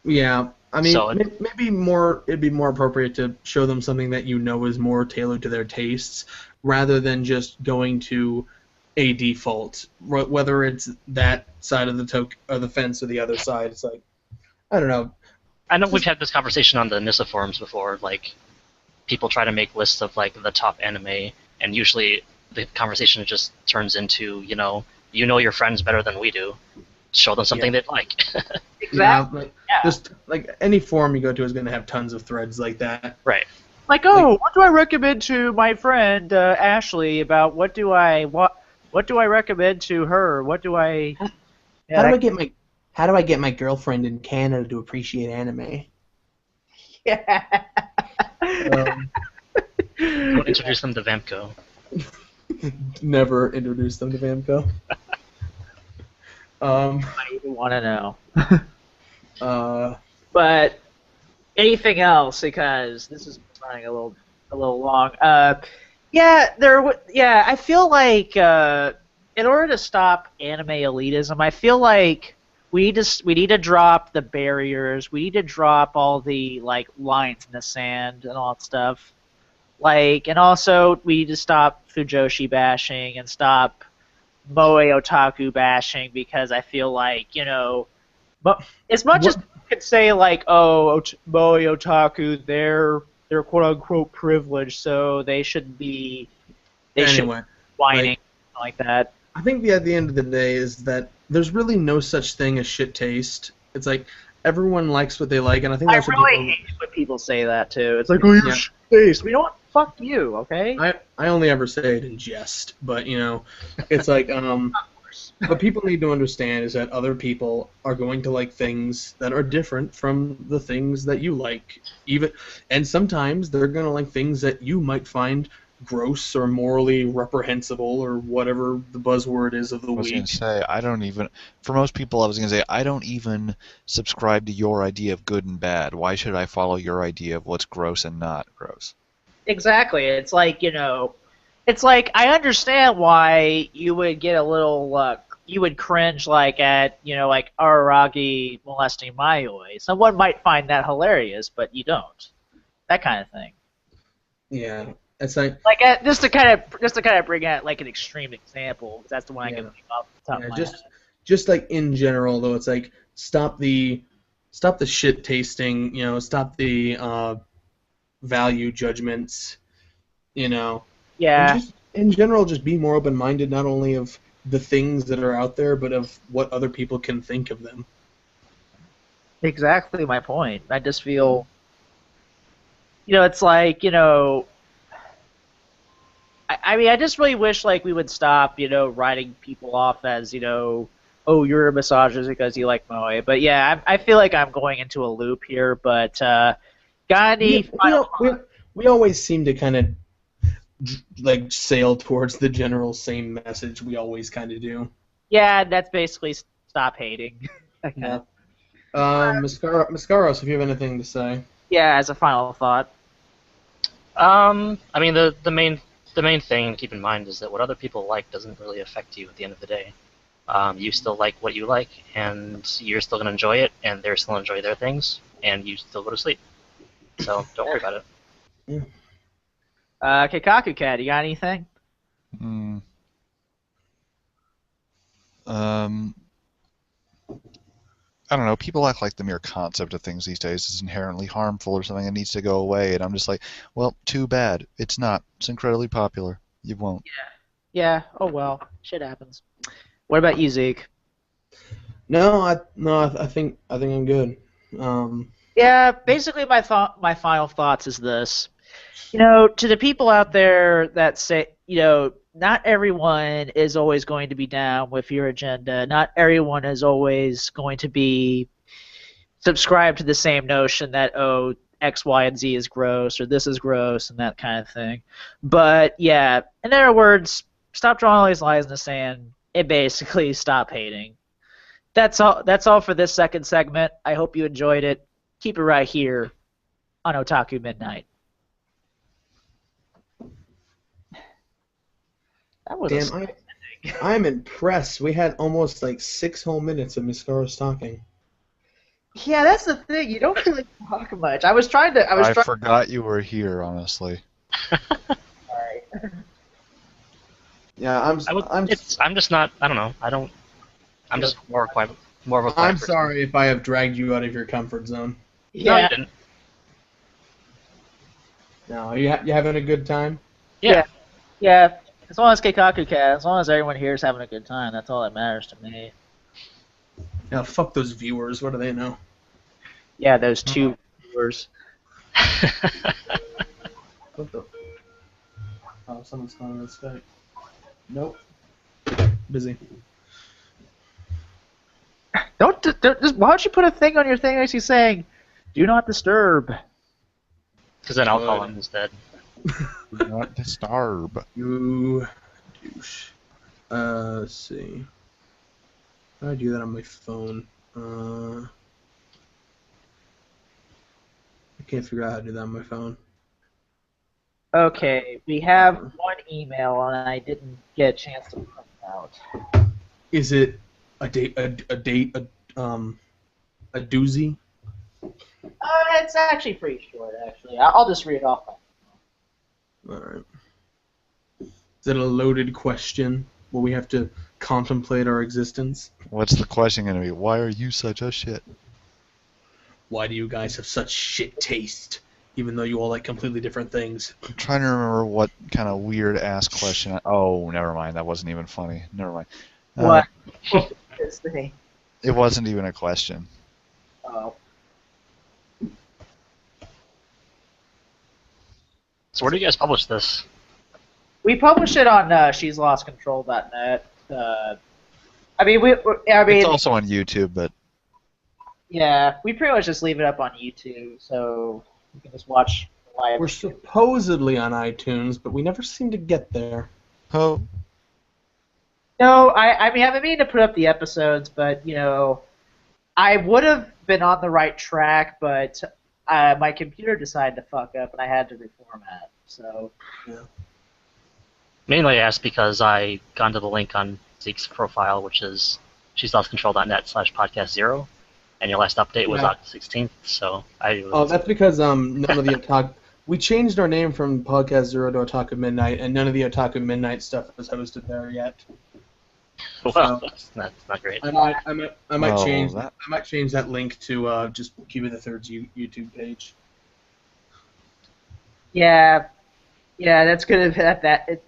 Yeah, I mean, So it'd be more appropriate to show them something that is more tailored to their tastes, rather than just going to a default, whether it's that side of the fence or the other side. It's like, I don't know. I know we've had this conversation on the Nissa forums before. Like, people try to make lists of like the top anime, and usually the conversation just turns into, your friends better than we do. Show them something they'd like. Exactly. Yeah. Just like any forum you go to is going to have tons of threads like that. Right. Like, what do I recommend to my friend Ashley about what do I recommend to her? What do I? How do I get my girlfriend in Canada to appreciate anime? Yeah. Don't introduce them to Vamco. Never introduce them to Vamco. I even want to know. But anything else? Because this is running a little long. I feel like in order to stop anime elitism, I feel like we need to drop the barriers. We need to drop all the like lines in the sand and all that stuff. Like, and also we need to stop Fujoshi bashing and stop Moe Otaku bashing because I feel like, but as much as you could say like, oh, Moe Otaku, they're quote unquote privileged, so they should be anyway, should be whining like that. I think at the end of the day is that there's really no such thing as shit taste. It's like everyone likes what they like, and I think that's I really hate when people say that too. It's like, oh, you're shit taste. We don't fuck you, okay? I only ever say it in jest, but it's like what people need to understand is that other people are going to like things that are different from the things that you like, and sometimes they're going to like things that you might find gross or morally reprehensible or whatever the buzzword is of the week. I was going to say, for most people, I don't even subscribe to your idea of good and bad. Why should I follow your idea of what's gross and not gross? Exactly. It's like, I understand why you would get a little, you would cringe like at, like Araragi molesting Mayoi. Someone might find that hilarious, but you don't. That kind of thing. Yeah. It's like just to kind of bring out like an extreme example, because that's the one I can think off the top of my head. Just like in general though, it's like stop the shit tasting, stop the value judgments, Yeah. And just in general, just be more open-minded, not only of the things that are out there, but of what other people can think of them. Exactly my point. I just feel, it's like, I mean, I just really wish like we would stop, writing people off as, oh, you're a misogynist because you like Moe. But yeah, I feel like I'm going into a loop here. But got any? We always seem to kind of like sail towards the general same message. We always kind of do. Yeah, that's basically stop hating. Yeah. Mascaros, if you have anything to say. Yeah, as a final thought. I mean, the main thing to keep in mind is that what other people like doesn't really affect you at the end of the day. You still like what you like, and you're still going to enjoy it, and they're still enjoy their things, and you still go to sleep. So don't worry about it. Yeah. Kikaku Cat, you got anything? I don't know. People act like the mere concept of things these days is inherently harmful or something that needs to go away, and I'm just like, well, too bad. It's not. It's incredibly popular. You won't. Yeah. Oh well, shit happens. What about you, Zeke? No, I think I'm good. Yeah, basically my final thoughts is this. To the people out there that say, not everyone is always going to be down with your agenda. Not everyone is always going to be subscribed to the same notion that, oh, X, Y, and Z is gross, or this is gross, and that kind of thing. But, yeah, in other words, stop drawing all these lines in the sand and basically stop hating. That's all for this second segment. I hope you enjoyed it. Keep it right here on Otaku Midnight. That was I'm impressed. We had almost like 6 whole minutes of Mascaros talking. Yeah, that's the thing. You don't really talk much. I forgot you were here, honestly. Sorry. Yeah, I'm just not. I don't know. I'm just more of a quiet I'm person. sorry if I have dragged you out of your comfort zone. No, you didn't. No, are you having a good time? Yeah. Yeah. As long as Keikaku Cat, as long as everyone here is having a good time, that's all that matters to me. Yeah, fuck those viewers. What do they know? Yeah, those 2 viewers. What the? Oh, someone's calling on Skype. Nope. Busy. Don't just, why don't you put a thing on your thing actually saying, "Do not disturb"? Because then I'll call him instead. Do not disturb. You douche. Let's see. How do I do that on my phone? I can't figure out how to do that on my phone. Okay, we have one email and I didn't get a chance to print it out. Is it a date? a doozy? It's actually pretty short, actually. I'll just read it off. All right. Is it a loaded question? Will we have to contemplate our existence? What's the question going to be? Why are you such a shit? Why do you guys have such shit taste, even though you all like completely different things? I'm trying to remember what kind of weird-ass question. Oh, never mind. That wasn't even funny. Never mind. What? This thing. It wasn't even a question. Oh. So where do you guys publish this? We publish it on she'slostcontrol.net. I mean, It's also on YouTube, but yeah, we pretty much just leave it up on YouTube, so you can just watch live. We're supposedly on iTunes, but we never seem to get there. oh, No, I mean, I've been meaning to put up the episodes, but, you know, I would have been on the right track, but my computer decided to fuck up, and I had to reformat, so... Yeah. Mainly I asked because I got to the link on Zeke's profile, which is she'slostcontrol.net/podcast0, and your last update was August 16th, so I... Oh, that's because none of the Otaku... We changed our name from Podcast Zero to Otaku Midnight, and none of the Otaku Midnight stuff is hosted there yet. Well, that's not great. I might change that. I might change that link to just Cuba the Third's YouTube page. Yeah, that's gonna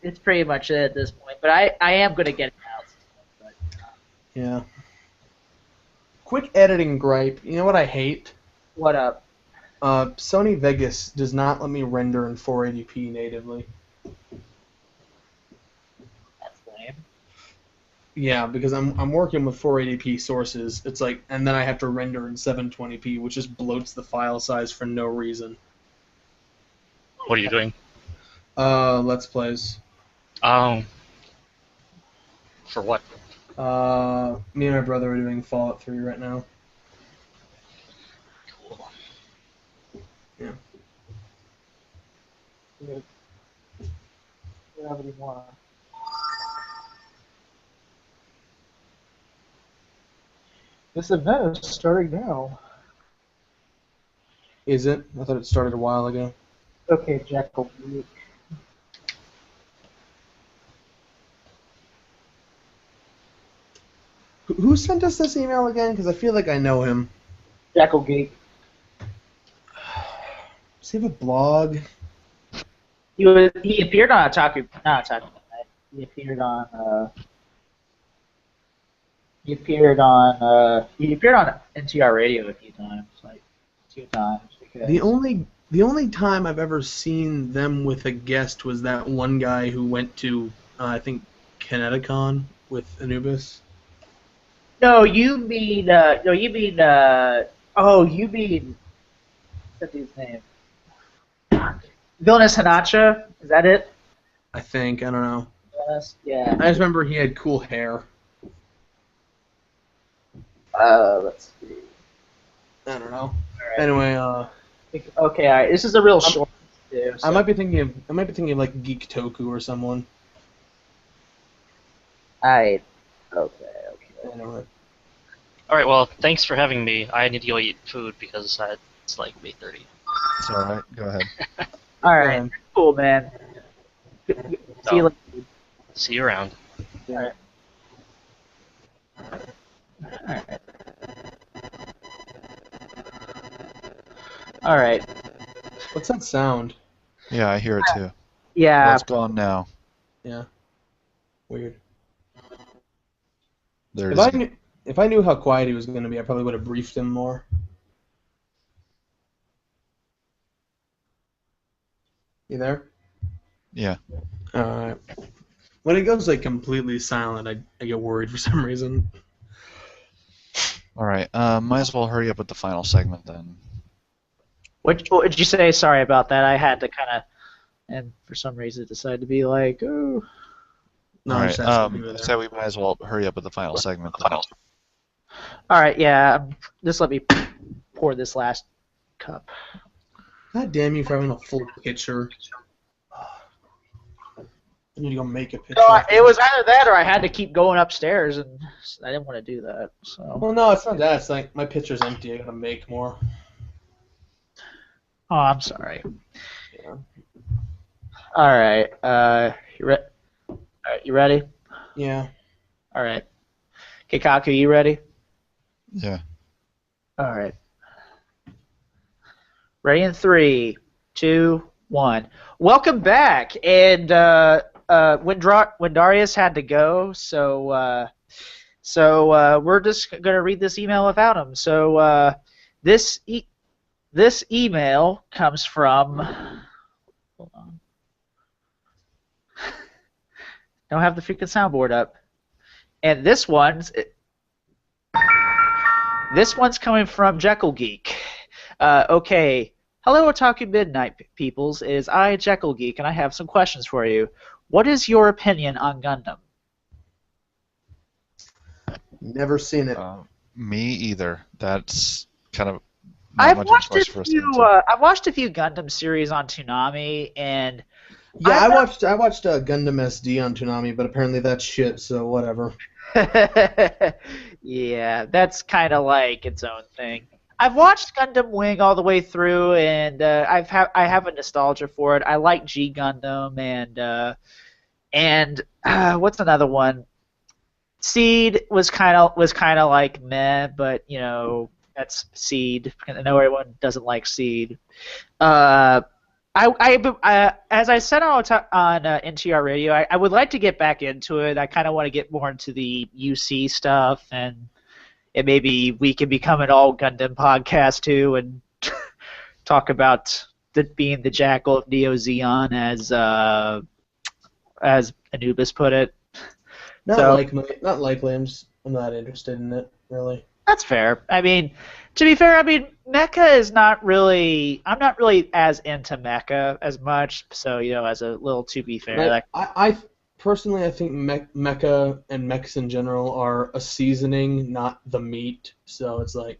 it's pretty much it at this point. But I am gonna get it out. But, Yeah. Quick editing gripe. You know what I hate? what up? Sony Vegas does not let me render in 480p natively. That's lame. Yeah, because I'm working with 480p sources. It's like, and then I have to render in 720p, which just bloats the file size for no reason. What are you doing? Let's plays. For what? Me and my brother are doing Fallout 3 right now. Cool. Yeah. You have any more? This event is starting now. Is it? I thought it started a while ago. Okay, Jackal. Who sent us this email again? Because I feel like I know him. Jackal Geek. Does he have a blog? He appeared on Otaku. Not Otaku. He appeared on. He appeared on NTR Radio a few times, like 2 times. Because The only time I've ever seen them with a guest was that one guy who went to I think Kineticon with Anubis. No, you mean you mean what's that dude's name? Villainous Hanacha? Is that it? I think, I don't know. Villainous? Yeah. I just remember he had cool hair. Let's see. I don't know. All right. Anyway, Okay, all right. This is a real short one, too, so. I might be thinking of like Geek Toku or someone. Okay. Anyway. All right. Well, thanks for having me. I need to go eat food because it's like 8:30. it's all right. Go ahead. All right. Cool, man. See you later. See you around. All right. All right. What's that sound? Yeah, I hear it too. Yeah. Well, it's gone now. Yeah. Weird. There it If is. if I knew how quiet he was going to be, I probably would have briefed him more. You there? Yeah. Alright. When it goes like completely silent, I get worried for some reason. All right. Might as well hurry up with the final segment then. What did you say? Sorry about that. I had to kind of, and for some reason decided to be like, oh. No, All I'm right. just asking if you were So there. we might as well hurry up with the final segment then. All right, yeah. Just let me pour this last cup. God damn you for having a full pitcher. You need to go make a picture. So it was either that or I had to keep going upstairs, and I didn't want to do that. So. Well, no, it's not that. It's like my picture's empty. I gotta make more. Oh, I'm sorry. Yeah. All right. All right, you ready? Yeah. All right. Kikaku, you ready? Yeah. All right. Ready in 3, 2, 1. Welcome back. And when Darius had to go, so we're just gonna read this email without him. So this email comes from. Hold on. Don't have the freaking soundboard up. And this one's coming from Jekyll Geek. Okay. Hello, Otaku Midnight peoples. It is I, Jekyll Geek, and I have some questions for you. What is your opinion on Gundam? Never seen it. Me either. That's kind of. I've watched a few Gundam series on Toonami, and yeah, I watched Gundam SD on Toonami, but apparently that's shit. So whatever. yeah, that's kind of like its own thing. I've watched Gundam Wing all the way through, and I have a nostalgia for it. I like G Gundam, and what's another one? Seed was kind of like meh, but you know that's Seed. I know everyone doesn't like Seed. As I said on NTR Radio, I would like to get back into it. I kind of want to get more into the UC stuff, and maybe we can become an all Gundam podcast too, and talk about being the Jackal of Neo Zeon, as Anubis put it. Not likely. I'm not interested in it really. That's fair. I mean, to be fair, Mecha is not really. I'm not really as into Mecha as much. So as a little to be fair, I personally, I think mecha and mechs in general are a seasoning, not the meat. So it's like.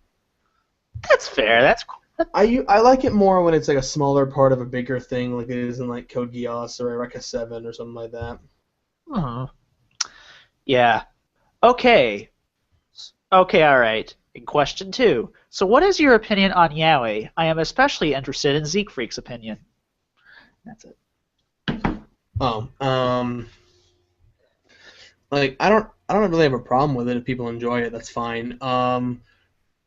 That's fair. That's cool. I like it more when it's like a smaller part of a bigger thing, like it is in like Code Geass or Eureka 7 or something like that. Uh-huh. Yeah. Okay. Okay, alright. Question 2. So what is your opinion on Yaoi? I am especially interested in Zeke Freak's opinion. That's it. Like I don't really have a problem with it if people enjoy it, that's fine. I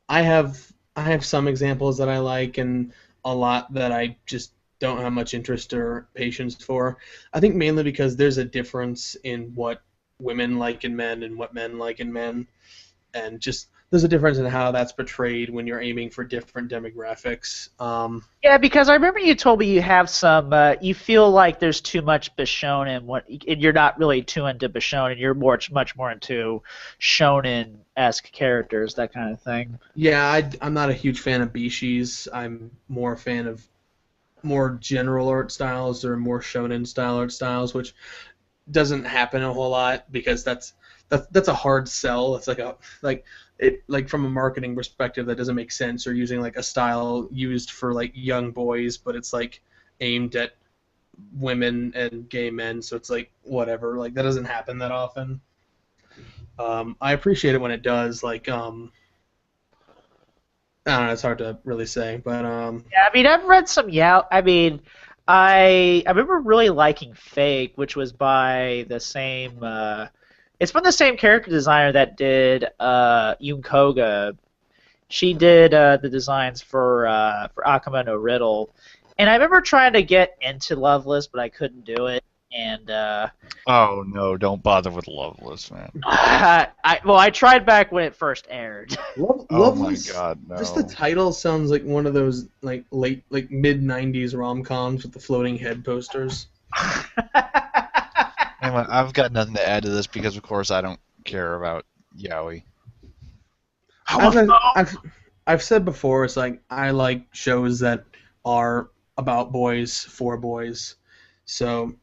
have some examples that I like and a lot that I just don't have much interest or patience for. I think mainly because there's a difference in what women like in men and what men like in men, and just there's a difference in how that's portrayed when you're aiming for different demographics. Yeah, because I remember you told me you have some. You feel like there's too much Bishonen, and you're not really too into Bishonen. You're much more into Shonen-esque characters, that kind of thing. Yeah, I'm not a huge fan of Bishis. I'm more a fan of more general art styles or more Shonen style art styles, which doesn't happen a whole lot because that's a hard sell. It's like from a marketing perspective that doesn't make sense. Or using like a style used for like young boys, but it's like aimed at women and gay men. So it's like whatever. Like that doesn't happen that often. I appreciate it when it does. Like I don't know. It's hard to really say, but Yeah, I've read some I remember really liking Fake, which was by the same. It's from the same character designer that did Yun Koga. She did the designs for Akuma no Riddle, and I remember trying to get into Loveless, but I couldn't do it. And oh no! Don't bother with Loveless, man. I tried back when it first aired. Oh my God, no! Just the title sounds like one of those like mid '90s rom-coms with the floating head posters. Anyway, I've got nothing to add to this because, of course, I don't care about Yaoi. I've said before, it's like I like shows that are about boys for boys. So,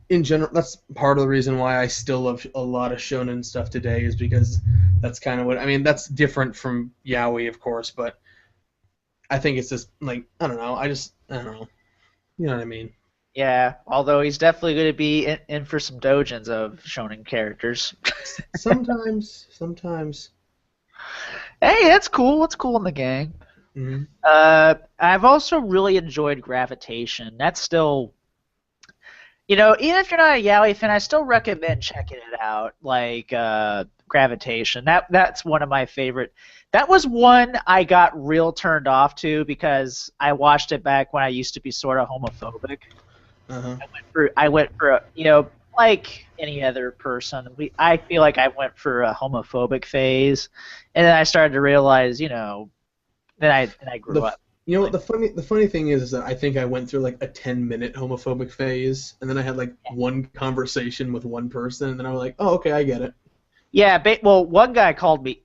in general, that's part of the reason why I still love a lot of shonen stuff today is because that's kind of what I mean. That's different from Yaoi, of course, but I think it's just like I don't know. I don't know. You know what I mean? Yeah, although he's definitely going to be in for some dojins of shonen characters. Sometimes. Hey, that's cool. That's cool in the gang. Hmm. I've also really enjoyed Gravitation. That's still, even if you're not a yaoi fan, I still recommend checking it out. Like Gravitation. That's one of my favorite. That was one I got real turned off to because I watched it back when I used to be sort of homophobic. Uh-huh. I went for like any other person. I feel like I went for a homophobic phase, and then I started to realize, then I grew up. You know what the funny thing is that I think I went through like a 10-minute homophobic phase, and then I had like one conversation with one person, and then I was like, oh, okay, I get it. Yeah, well, one guy called me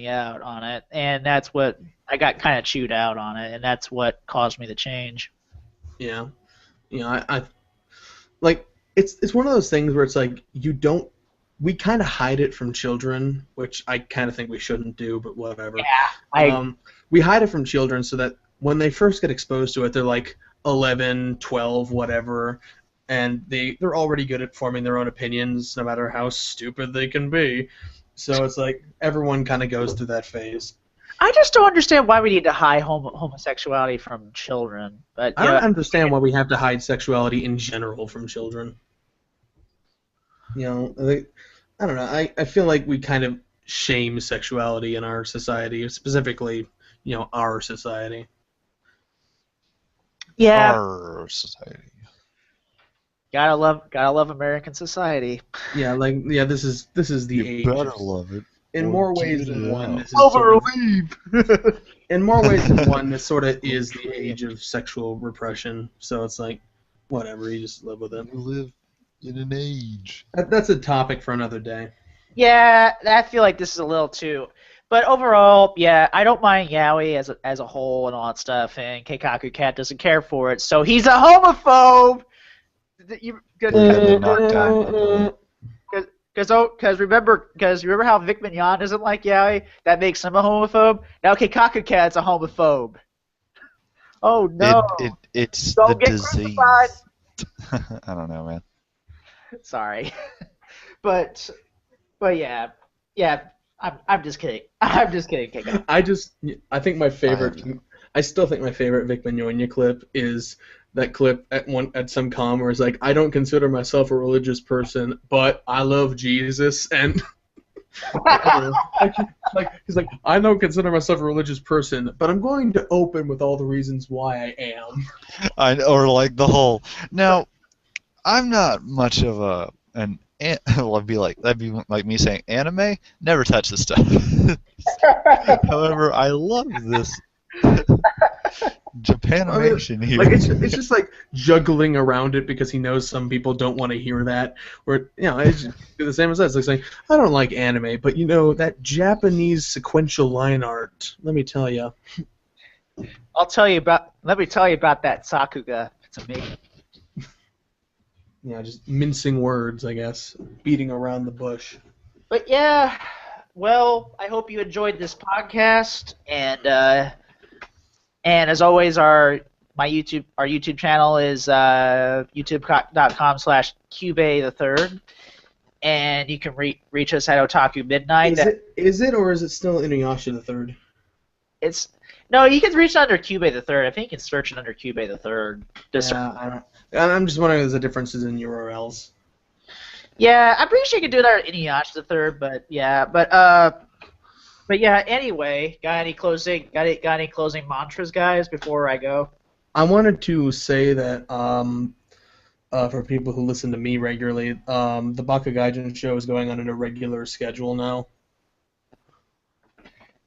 out on it, and that's what I got kind of chewed out on it, and that's what caused me to change. Yeah, I like it's one of those things where it's like we kind of hide it from children, which I kind of think we shouldn't do, but whatever. Yeah, we hide it from children so that when they first get exposed to it, they're like 11, 12, whatever, and they're already good at forming their own opinions, no matter how stupid they can be. So it's like everyone kind of goes through that phase. I just don't understand why we need to hide homosexuality from children. But I don't understand why we have to hide sexuality in general from children. I don't know. I feel like we kind of shame sexuality in our society, specifically, our society. Yeah. Our society. Gotta love American society. Yeah, this is the age. You better love it. In more ways than one, this is in more ways than one, this sort of is the age of sexual repression. So it's like, whatever, you just live with it. You live in an age. That's a topic for another day. Yeah, I feel like this is a little too. But overall, yeah, I don't mind yaoi as a whole and all that stuff, and Keikaku Cat doesn't care for it, so he's a homophobe. Because remember how Vic Mignon doesn't like yaoi? That makes him a homophobe. Now Keikaku Cat's a homophobe. Oh no! It's Don't the get disease. crucified. I don't know, man. Sorry, but yeah. I'm just kidding. I'm just kidding, Keikaku. I think my favorite. I still think my favorite Vic Mignogna clip is that clip at some com where it's like, I don't consider myself a religious person, but I love Jesus, and he's like, I don't consider myself a religious person, but I'm going to open with all the reasons why I am. Or like the whole. Now, I'm not much of an. That'd be like me saying anime. Never touch this stuff. However, I love this Japanimation here. Like it's just like juggling around it because he knows some people don't want to hear that. Where I just do the same as that. It's like saying I don't like anime, but that Japanese sequential line art. Let me tell you. Let me tell you about that Sakuga. It's amazing. Just mincing words, I guess, beating around the bush. But yeah, well, I hope you enjoyed this podcast, and as always, our YouTube channel is youtube.com/Cube3, and you can reach us at Otaku Midnight. Is it or is it still Inuyasha the Third? No, you can reach under Cube3. I think you can search it under Cube3. I'm just wondering if there's differences in URLs. Yeah, I'm pretty sure you can do that at Inuyasha the Third, but yeah, but yeah. Anyway, got any closing mantras, guys, before I go? I wanted to say that for people who listen to me regularly, the Bakugaijin show is going on an irregular schedule now.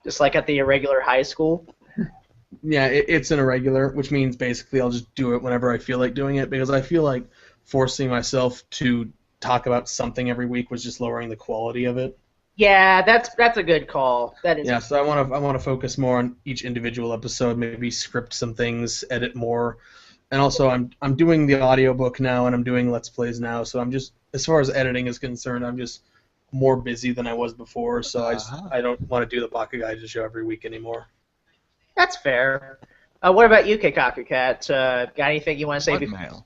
Just like at the irregular high school. Yeah, it's an irregular, which means basically I'll just do it whenever I feel like doing it, because I feel like forcing myself to talk about something every week was just lowering the quality of it. Yeah, that's a good call. That is. Yeah, so I want to focus more on each individual episode, maybe script some things, edit more, and also I'm doing the audiobook now and I'm doing Let's Plays now, so I'm just, as far as editing is concerned, I'm just more busy than I was before, so I don't want to do the Bakugaijin show every week anymore. That's fair. What about you, Keikaku Cat? Got anything you want to say before?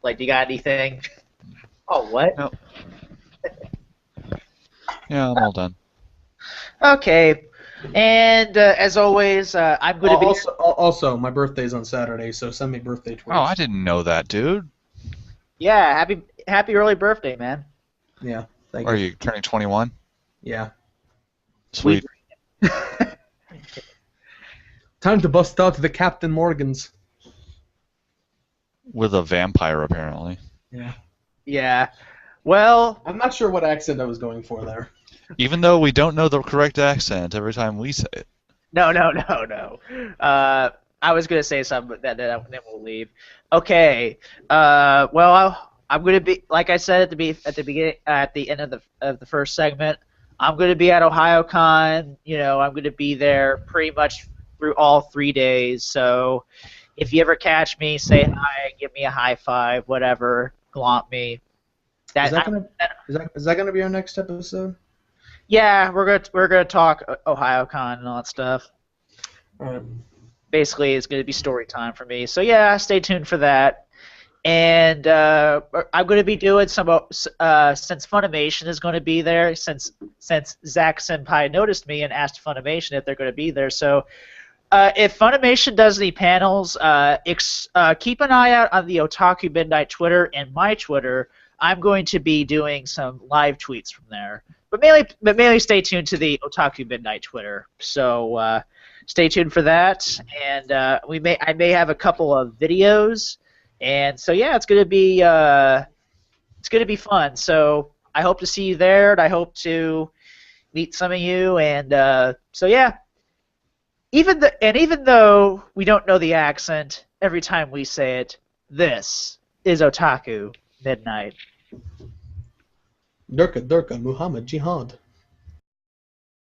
Like, you got anything? Oh, what? No. Yeah, I'm all done. Okay. And as always, I'm going to be. Also, my birthday's on Saturday, so send me birthday tweets. Oh, I didn't know that, dude. Yeah, happy early birthday, man. Yeah, thank Are you. you turning 21? Yeah. Sweet. Time to bust out the Captain Morgans. With a vampire, apparently. Yeah. Yeah. Well, I'm not sure what accent I was going for there. Even though we don't know the correct accent every time we say it. no. I was gonna say something, but then we'll leave. Okay. Well, I'm gonna be, like I said at the end of the first segment. I'm gonna be at OhioCon. You know, I'm gonna be there pretty much through all 3 days. So, if you ever catch me, say hi, give me a high five, whatever, glomp me. Is that gonna be our next episode? Yeah, we're gonna talk OhioCon and all that stuff. All right. Basically, it's gonna be story time for me. So yeah, stay tuned for that. And I'm gonna be doing some since Funimation is gonna be there. Since Zach Senpai noticed me and asked Funimation if they're gonna be there. So if Funimation does any panels, keep an eye out on the Otaku Midnight Twitter and my Twitter. I'm going to be doing some live tweets from there. But mainly stay tuned to the Otaku Midnight Twitter. So stay tuned for that, and I may have a couple of videos, and so yeah, it's gonna be fun. So I hope to see you there, and I hope to meet some of you, and so yeah. Even though we don't know the accent, every time we say it, this is Otaku Midnight. Durka Muhammad Jihad.